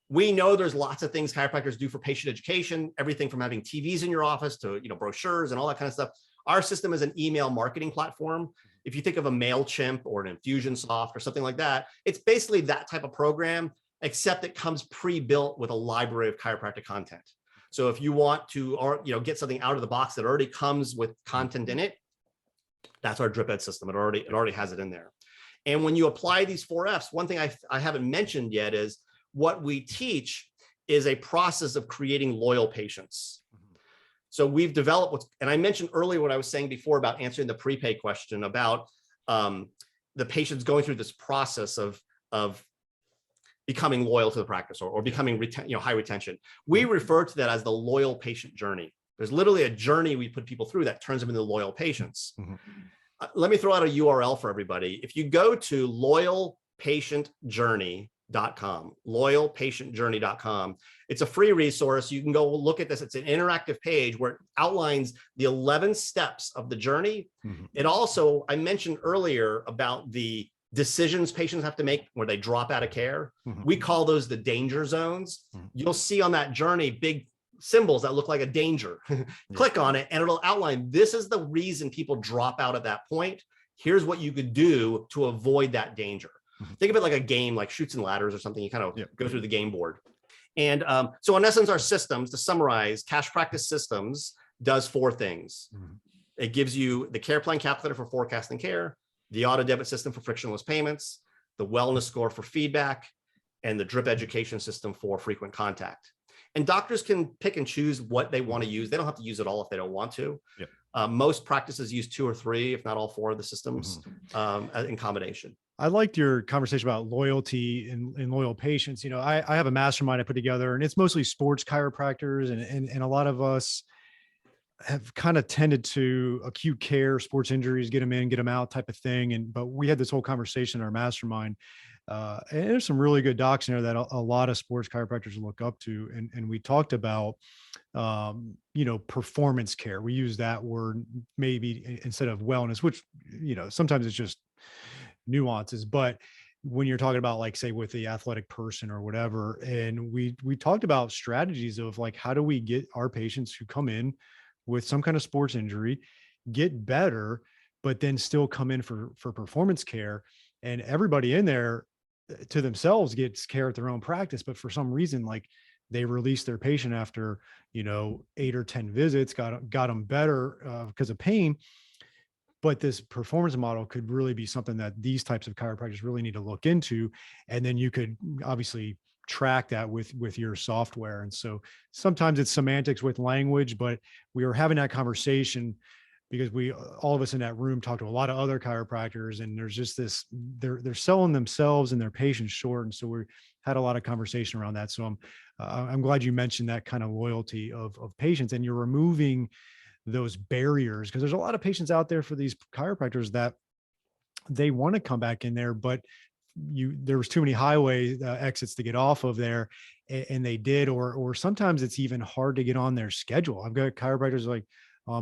We know there's lots of things chiropractors do for patient education, everything from having TVs in your office to brochures and all that kind of stuff. Our system is an email marketing platform. If you think of a MailChimp or an Infusionsoft or something like that, it's basically that type of program, except it comes pre-built with a library of chiropractic content. So if you want to, get something out of the box that already comes with content in it, that's our drip ed system. It already has it in there. And when you apply these 4 F's, one thing I haven't mentioned yet is what we teach is a process of creating loyal patients. So we've developed and I mentioned earlier what I was saying before about answering the prepay question about the patients going through this process of becoming loyal to the practice or becoming high retention. We refer to that as the loyal patient journey. There's literally a journey we put people through that turns them into loyal patients. Let me throw out a URL for everybody. If you go to loyalpatientjourney.com, loyalpatientjourney.com. It's a free resource. You can go look at this. It's an interactive page where it outlines the 11 steps of the journey. It also, I mentioned earlier about the decisions patients have to make where they drop out of care. We call those the danger zones. You'll see on that journey big symbols that look like a danger. Click on it and it'll outline, this is the reason people drop out at that point. Here's what you could do to avoid that danger. Think of it like a game, like Chutes and Ladders or something. You kind of go through the game board. And so in essence, our systems, to summarize, Cash Practice Systems does 4 things. It gives you the care plan calculator for forecasting care, the auto debit system for frictionless payments, the wellness score for feedback, and the drip education system for frequent contact. And doctors can pick and choose what they want to use. They don't have to use it all if they don't want to. Most practices use 2 or 3, if not all 4 of the systems in combination. I liked your conversation about loyalty and loyal patients. You know, I have a mastermind I put together, and it's mostly sports chiropractors, and a lot of us have kind of tended to acute care, sports injuries, get them in, get them out type of thing. But we had this whole conversation in our mastermind. And there's some really good docs in there that a lot of sports chiropractors look up to. And we talked about, you know, performance care. We use that word maybe instead of wellness, which, you know, sometimes it's just nuances, but when you're talking about, like, say with the athletic person or whatever, and we talked about strategies of like, how do we get our patients who come in with some kind of sports injury get better, but then still come in for performance care, and everybody in there to themselves gets care at their own practice. But for some reason, like, they release their patient after, you know, 8 or 10 visits, got them better because of pain. But this performance model could really be something that these types of chiropractors really need to look into. And then you could obviously track that with your software. And so sometimes it's semantics with language, but we were having that conversation because all of us in that room talked to a lot of other chiropractors, and there's just this, they're selling themselves and their patients short. And so we had a lot of conversation around that. So I'm glad you mentioned that kind of loyalty of patients, and you're removing those barriers, because there's a lot of patients out there for these chiropractors that they want to come back in there, but there was too many highway exits to get off of there, and they did, or sometimes it's even hard to get on their schedule. I've got chiropractors like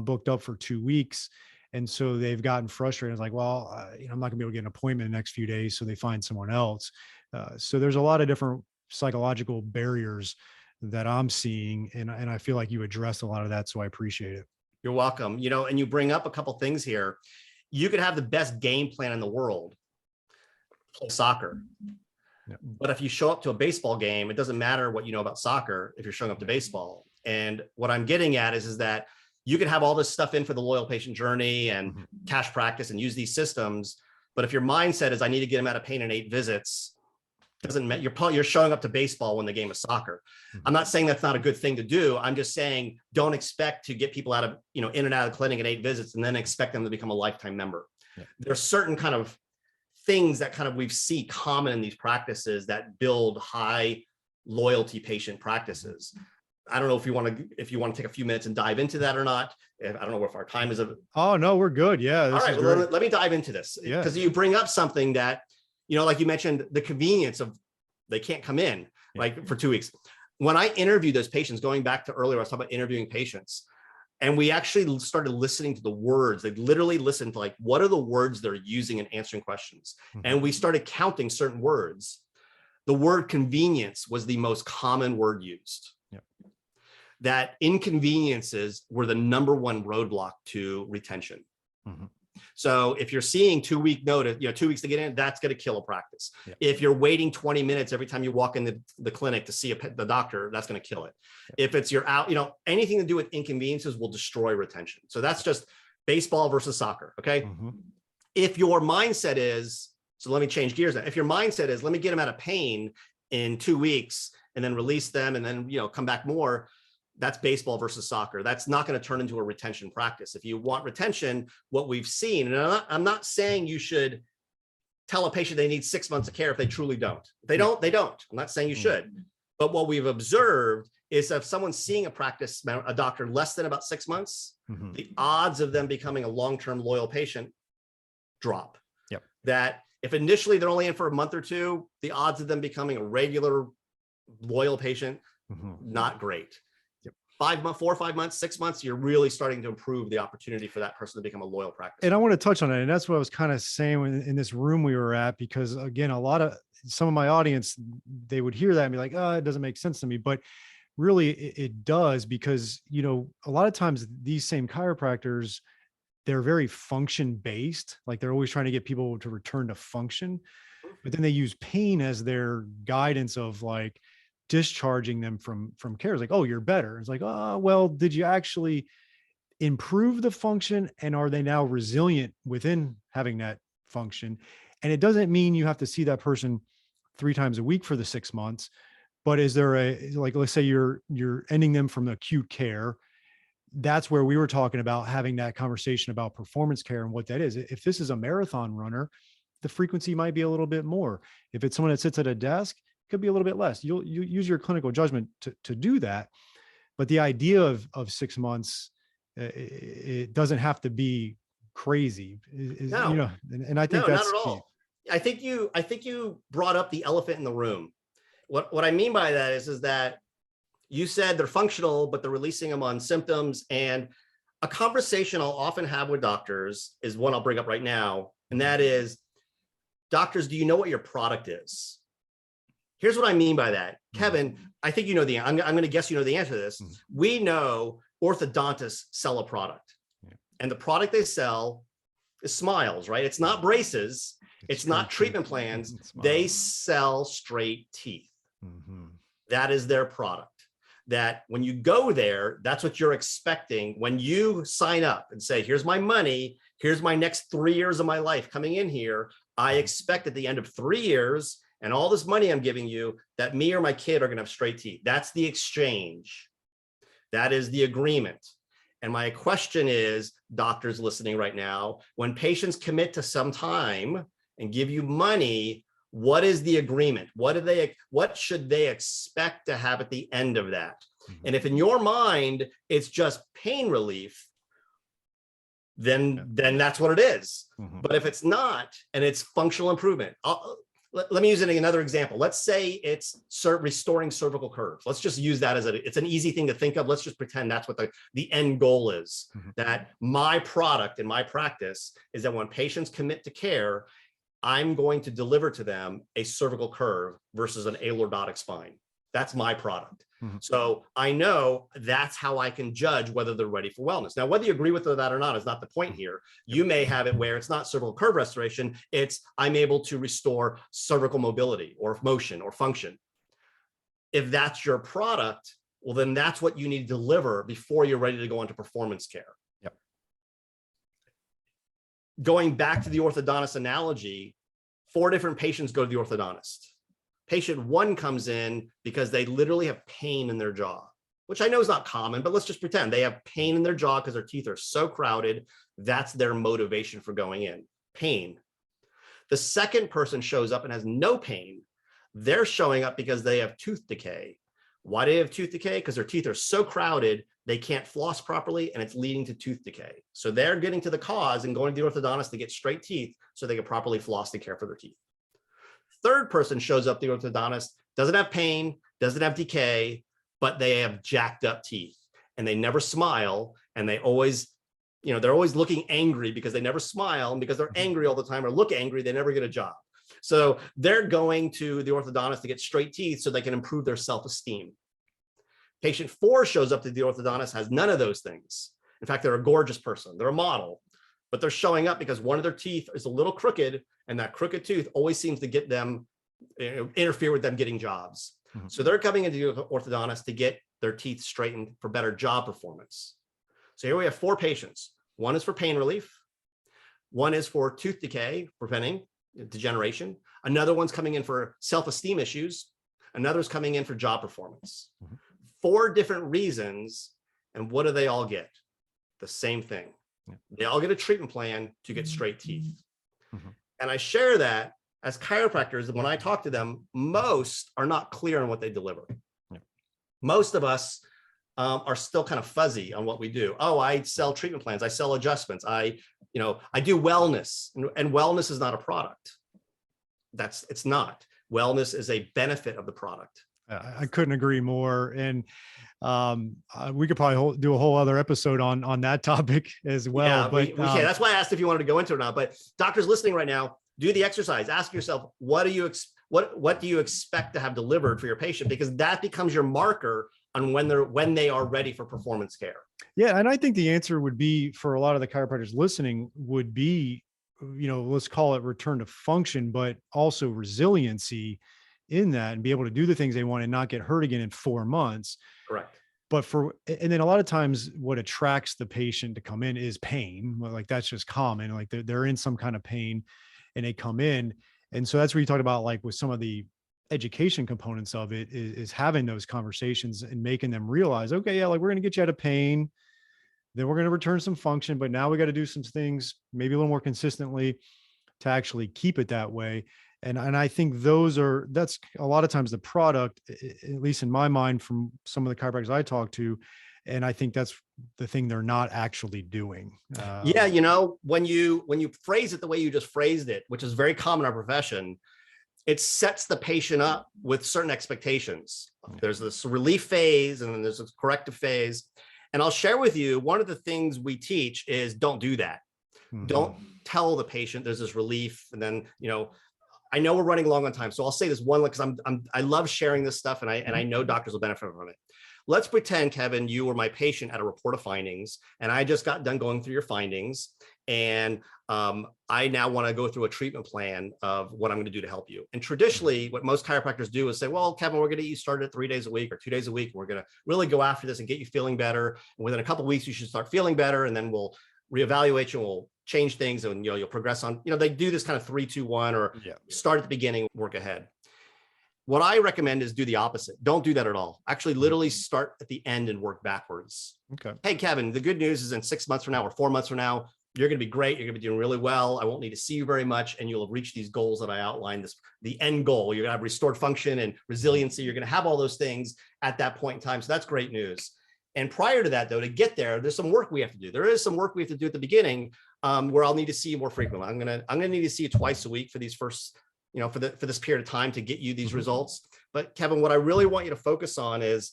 booked up for 2 weeks, and so they've gotten frustrated. It's like, well, you know, I'm not gonna be able to get an appointment in the next few days, so they find someone else. So there's a lot of different psychological barriers that I'm seeing, and I feel like you addressed a lot of that, so I appreciate it. You're welcome. You know, and you bring up a couple things here. You could have the best game plan in the world, play soccer. But if you show up to a baseball game, it doesn't matter what you know about soccer if you're showing up to baseball. And what I'm getting at is that you can have all this stuff in for the loyal patient journey and Cash Practice and use these systems. But if your mindset is, I need to get them out of pain in 8 visits, doesn't matter. You're showing up to baseball when the game is soccer. I'm not saying that's not a good thing to do. I'm just saying, don't expect to get people out of, you know, in and out of the clinic in 8 visits and then expect them to become a lifetime member. There's certain kind of things that kind of we see common in these practices that build high loyalty patient practices. I don't know if you want to take a few minutes and dive into that or not. I don't know if our time is. Oh no, we're good. Yeah. All right. Well, let me dive into this, because you bring up something that, you know, like you mentioned, the convenience of they can't come in like for 2 weeks. When I interview those patients, going back to earlier, I was talking about interviewing patients, and we actually started listening to the words. They literally listened to, like, what are the words they're using in answering questions? And we started counting certain words. The word convenience was the most common word used. That inconveniences were the #1 roadblock to retention. So if you're seeing 2 week notice, you know, 2 weeks to get in, that's going to kill a practice. If you're waiting 20 minutes every time you walk in the clinic to see the doctor, that's going to kill it. If it's you're out, you know, anything to do with inconveniences will destroy retention. So that's just baseball versus soccer. Okay. If your mindset is, so let me change gears now. If your mindset is, let me get them out of pain in 2 weeks and then release them and then, you know, come back more, that's baseball versus soccer. That's not going to turn into a retention practice. If you want retention, what we've seen, and I'm not saying you should tell a patient they need 6 months of care if they truly don't. If they don't, they don't. I'm not saying you should. But what we've observed is if someone's seeing a doctor less than about 6 months, the odds of them becoming a long-term loyal patient drop. That If initially they're only in for a month or two, the odds of them becoming a regular loyal patient, not great. 5 months, 4 or 5 months, 6 months, you're really starting to improve the opportunity for that person to become a loyal practitioner. And I want to touch on it. And that's what I was kind of saying in this room we were at, because again, some of my audience, they would hear that and be like, oh, it doesn't make sense to me. But really it does, because, a lot of times these same chiropractors, they're very function based. Like they're always trying to get people to return to function, but then they use pain as their guidance of like discharging them from care. It's like, oh, you're better. It's like, oh, well, did you actually improve the function? And are they now resilient within having that function? And it doesn't mean you have to see that person 3 times a week for the 6 months, but is there let's say you're ending them from acute care. That's where we were talking about having that conversation about performance care and what that is. If this is a marathon runner, the frequency might be a little bit more. If it's someone that sits at a desk, it could be a little bit less. You use your clinical judgment to do that. But the idea of 6 months, it doesn't have to be crazy. No. And I think that's not at key. all. I think you brought up the elephant in the room. What I mean by that is that you said they're functional, but they're releasing them on symptoms. And a conversation I'll often have with doctors is one I'll bring up right now. And that is, doctors, do you know what your product is? Here's what I mean by that. Kevin, I think I'm going to guess you know the answer to this. We know orthodontists sell a product. And the product they sell is smiles, right? It's not braces. It's not treatment plans. They sell straight teeth. That is their product. That when you go there, that's what you're expecting. When you sign up and say, here's my money, here's my next 3 years of my life coming in here, I expect at the end of 3 years and all this money I'm giving you that me or my kid are going to have straight teeth. That's the exchange. That is the agreement. And my question is, doctors listening right now, when patients commit to some time and give you money, what is the agreement? What should they expect to have at the end of that? And if in your mind, it's just pain relief, then that's what it is. But if it's not, and it's functional improvement, let me use another example. Let's say it's restoring cervical curves. Let's just use that it's an easy thing to think of. Let's just pretend that's what the end goal is. That my product in my practice is that when patients commit to care, I'm going to deliver to them a cervical curve versus an alordotic spine. That's my product. So I know that's how I can judge whether they're ready for wellness. Now, whether you agree with that or not is not the point here. You may have it where it's not cervical curve restoration. It's I'm able to restore cervical mobility or motion or function. If that's your product, well, then that's what you need to deliver before you're ready to go into performance care. Going back to the orthodontist analogy, 4 different patients go to the orthodontist. Patient 1 comes in because they literally have pain in their jaw, which I know is not common, but let's just pretend they have pain in their jaw because their teeth are so crowded. That's their motivation for going in, pain. The second person shows up and has no pain. They're showing up because they have tooth decay. Why do they have tooth decay? Because their teeth are so crowded, they can't floss properly, and it's leading to tooth decay. So they're getting to the cause and going to the orthodontist to get straight teeth so they can properly floss and care for their teeth. Third person shows up, the orthodontist, doesn't have pain, doesn't have decay, but they have jacked up teeth and they never smile. And they always, they're always looking angry because they never smile. And because they're angry all the time or look angry, they never get a job. So they're going to the orthodontist to get straight teeth so they can improve their self-esteem. Patient 4 shows up to the orthodontist, has none of those things. In fact, they're a gorgeous person. They're a model, but they're showing up because one of their teeth is a little crooked, and that crooked tooth always seems to get them, interfere with them getting jobs. So they're coming into the orthodontist to get their teeth straightened for better job performance. So here we have 4 patients. 1 is for pain relief. 1 is for tooth decay, preventing degeneration. Another one's coming in for self-esteem issues. Another's coming in for job performance. 4 different reasons. And what do they all get? The same thing. They all get a treatment plan to get straight teeth. And I share that as chiropractors, when I talk to them, most are not clear on what they deliver. Most of us are still kind of fuzzy on what we do. Oh, I sell treatment plans. I sell adjustments. I do wellness, and wellness is not a product. it's not. Wellness is a benefit of the product. I couldn't agree more. And we could probably do a whole other episode on that topic as well. Yeah, but we can. That's why I asked if you wanted to go into it or not. But doctors listening right now, do the exercise. Ask yourself, what do you expect to have delivered for your patient? Because that becomes your marker on when they are ready for performance care. Yeah, and I think the answer would be, for a lot of the chiropractors listening, would be, let's call it return to function, but also resiliency in that, and be able to do the things they want and not get hurt again in 4 months. Correct. And then a lot of times what attracts the patient to come in is pain. Like, that's just common. Like, they're in some kind of pain and they come in. And so that's where you talk about, like, with some of the education components of it, is having those conversations and making them realize, okay, yeah, like, we're going to get you out of pain, then we're going to return some function, but now we got to do some things maybe a little more consistently to actually keep it that way. And I think that's a lot of times the product, at least in my mind, from some of the chiropractors I talk to. And I think that's the thing they're not actually doing. Yeah. When you phrase it the way you just phrased it, which is very common in our profession, it sets the patient up with certain expectations. There's this relief phase, and then there's this corrective phase. And I'll share with you, one of the things we teach is don't do that. Mm-hmm. Don't tell the patient there's this relief. And then, I know we're running long on time, so I'll say this one, because I love sharing this stuff, and I know doctors will benefit from it. Let's pretend, Kevin, you were my patient at a report of findings, and I just got done going through your findings, and I now want to go through a treatment plan of what I'm going to do to help you. And traditionally, what most chiropractors do is say, well, Kevin, we're going to get you started at 3 days a week or 2 days a week. We're going to really go after this and get you feeling better. And within a couple of weeks, you should start feeling better, and then we'll reevaluate you, and we'll change things, and you'll progress on. They do this kind of 3, 2, 1, or start at the beginning, work ahead. What I recommend is do the opposite. Don't do that at all. Actually, literally start at the end and work backwards. Okay. Hey, Kevin, the good news is in 6 months from now or 4 months from now, you're going to be great. You're going to be doing really well. I won't need to see you very much, and you'll have reached these goals that I outlined. The end goal. You're going to have restored function and resiliency. You're going to have all those things at that point in time. So that's great news. And prior to that, though, to get there, there's some work we have to do. There is some work we have to do at the beginning, where I'll need to see you more frequently. I'm gonna need to see you twice a week for these first, for this period of time to get you these results. But Kevin, what I really want you to focus on is,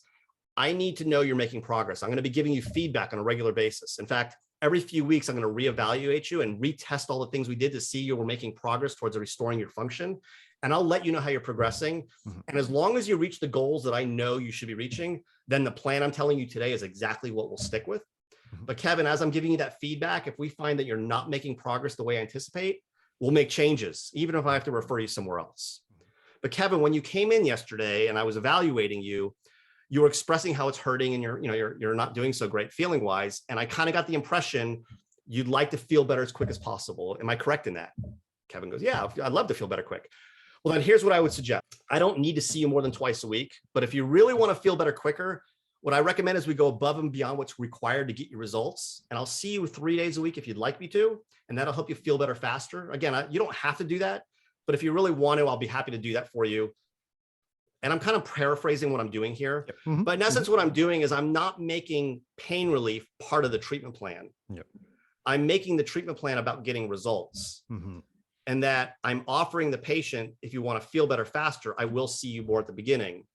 I need to know you're making progress. I'm going to be giving you feedback on a regular basis. In fact, every few weeks, I'm going to reevaluate you and retest all the things we did to see you were making progress towards restoring your function. And I'll let you know how you're progressing. Mm-hmm. And as long as you reach the goals that I know you should be reaching, then the plan I'm telling you today is exactly what we'll stick with. Mm-hmm. But Kevin, as I'm giving you that feedback, if we find that you're not making progress the way I anticipate, we'll make changes, even if I have to refer you somewhere else. But Kevin, when you came in yesterday and I was evaluating you, you were expressing how it's hurting, and you're not doing so great feeling wise. And I kind of got the impression you'd like to feel better as quick as possible. Am I correct in that? Kevin goes, yeah, I'd love to feel better quick. Well, then here's what I would suggest. I don't need to see you more than twice a week, but if you really want to feel better quicker, what I recommend is we go above and beyond what's required to get you results. And I'll see you 3 days a week if you'd like me to, and that'll help you feel better faster. Again, you don't have to do that, but if you really want to, I'll be happy to do that for you. And I'm kind of paraphrasing what I'm doing here. Yep. Mm-hmm. But in essence, what I'm doing is I'm not making pain relief part of the treatment plan. Yep. I'm making the treatment plan about getting results. Mm-hmm. And that I'm offering the patient, if you want to feel better faster, I will see you more at the beginning.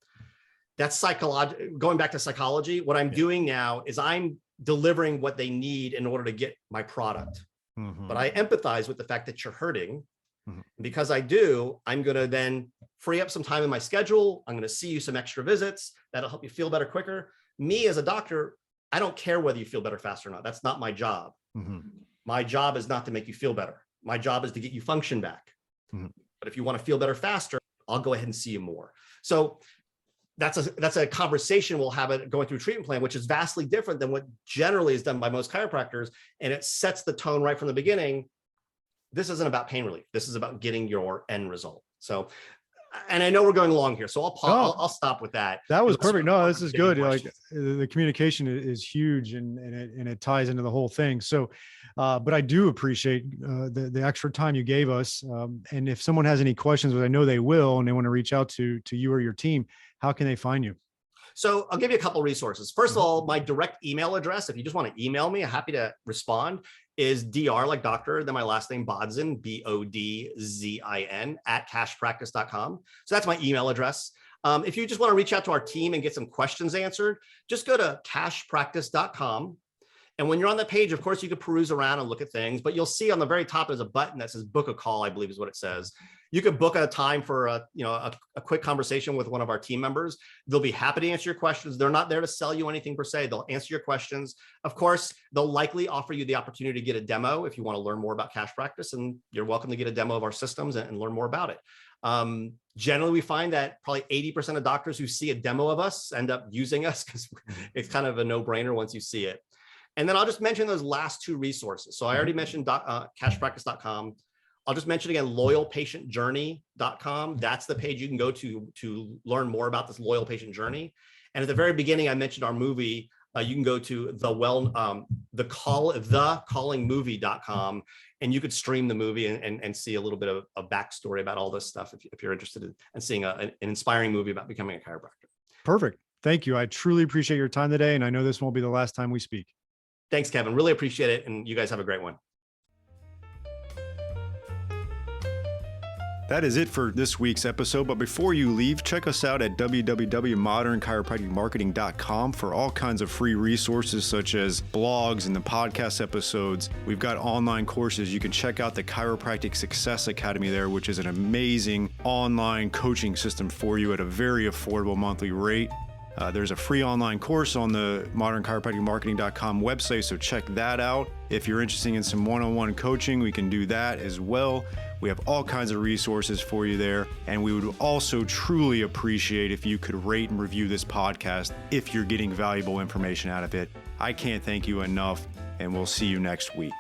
That's psychology. Going back to psychology, what I'm doing now is I'm delivering what they need in order to get my product. Mm-hmm. But I empathize with the fact that you're hurting. Mm-hmm. Because I do, I'm going to then free up some time in my schedule. I'm going to see you some extra visits. That'll help you feel better quicker. Me as a doctor, I don't care whether you feel better fast or not. That's not my job. Mm-hmm. My job is not to make you feel better. My job is to get you function back. Mm-hmm. But if you want to feel better faster, I'll go ahead and see you more. So that's a conversation we'll have it going through treatment plan, which is vastly different than what generally is done by most chiropractors. And it sets the tone right from the beginning. This isn't about pain relief. This is about getting your end result. So, and I know we're going long here, so I'll stop with that. That was perfect. No, this is good. Like, the communication is huge, and it ties into the whole thing. So, but I do appreciate the extra time you gave us. And if someone has any questions, which I know they will, and they want to reach out to you or your team, how can they find you? So I'll give you a couple of resources. First of all, my direct email address, if you just want to email me, I'm happy to respond, is DR like doctor, then my last name Bodzin, Bodzin @cashpractice.com. So that's my email address. If you just want to reach out to our team and get some questions answered, just go to cashpractice.com. And when you're on the page, of course, you can peruse around and look at things, but you'll see on the very top, there's a button that says book a call, I believe is what it says. You could book a time for a quick conversation with one of our team members. They'll be happy to answer your questions. They're not there to sell you anything per se. They'll answer your questions. Of course, they'll likely offer you the opportunity to get a demo if you want to learn more about cash practice, and you're welcome to get a demo of our systems and learn more about it. Generally, we find that probably 80% of doctors who see a demo of us end up using us because it's kind of a no-brainer once you see it. And then I'll just mention those last two resources. So I already mentioned cashpractice.com. I'll just mention again, loyalpatientjourney.com. That's the page you can go to learn more about this loyal patient journey. And at the very beginning, I mentioned our movie. You can go to thecallingmovie.com, and you could stream the movie and see a little bit of a backstory about all this stuff if you're interested in seeing an inspiring movie about becoming a chiropractor. Perfect. Thank you. I truly appreciate your time today, and I know this won't be the last time we speak. Thanks, Kevin. Really appreciate it. And you guys have a great one. That is it for this week's episode. But before you leave, check us out at www.modernchiropracticmarketing.com for all kinds of free resources such as blogs and the podcast episodes. We've got online courses. You can check out the Chiropractic Success Academy there, which is an amazing online coaching system for you at a very affordable monthly rate. There's a free online course on the modernchiropracticmarketing.com website, so check that out. If you're interested in some one-on-one coaching, we can do that as well. We have all kinds of resources for you there, and we would also truly appreciate if you could rate and review this podcast if you're getting valuable information out of it. I can't thank you enough, and we'll see you next week.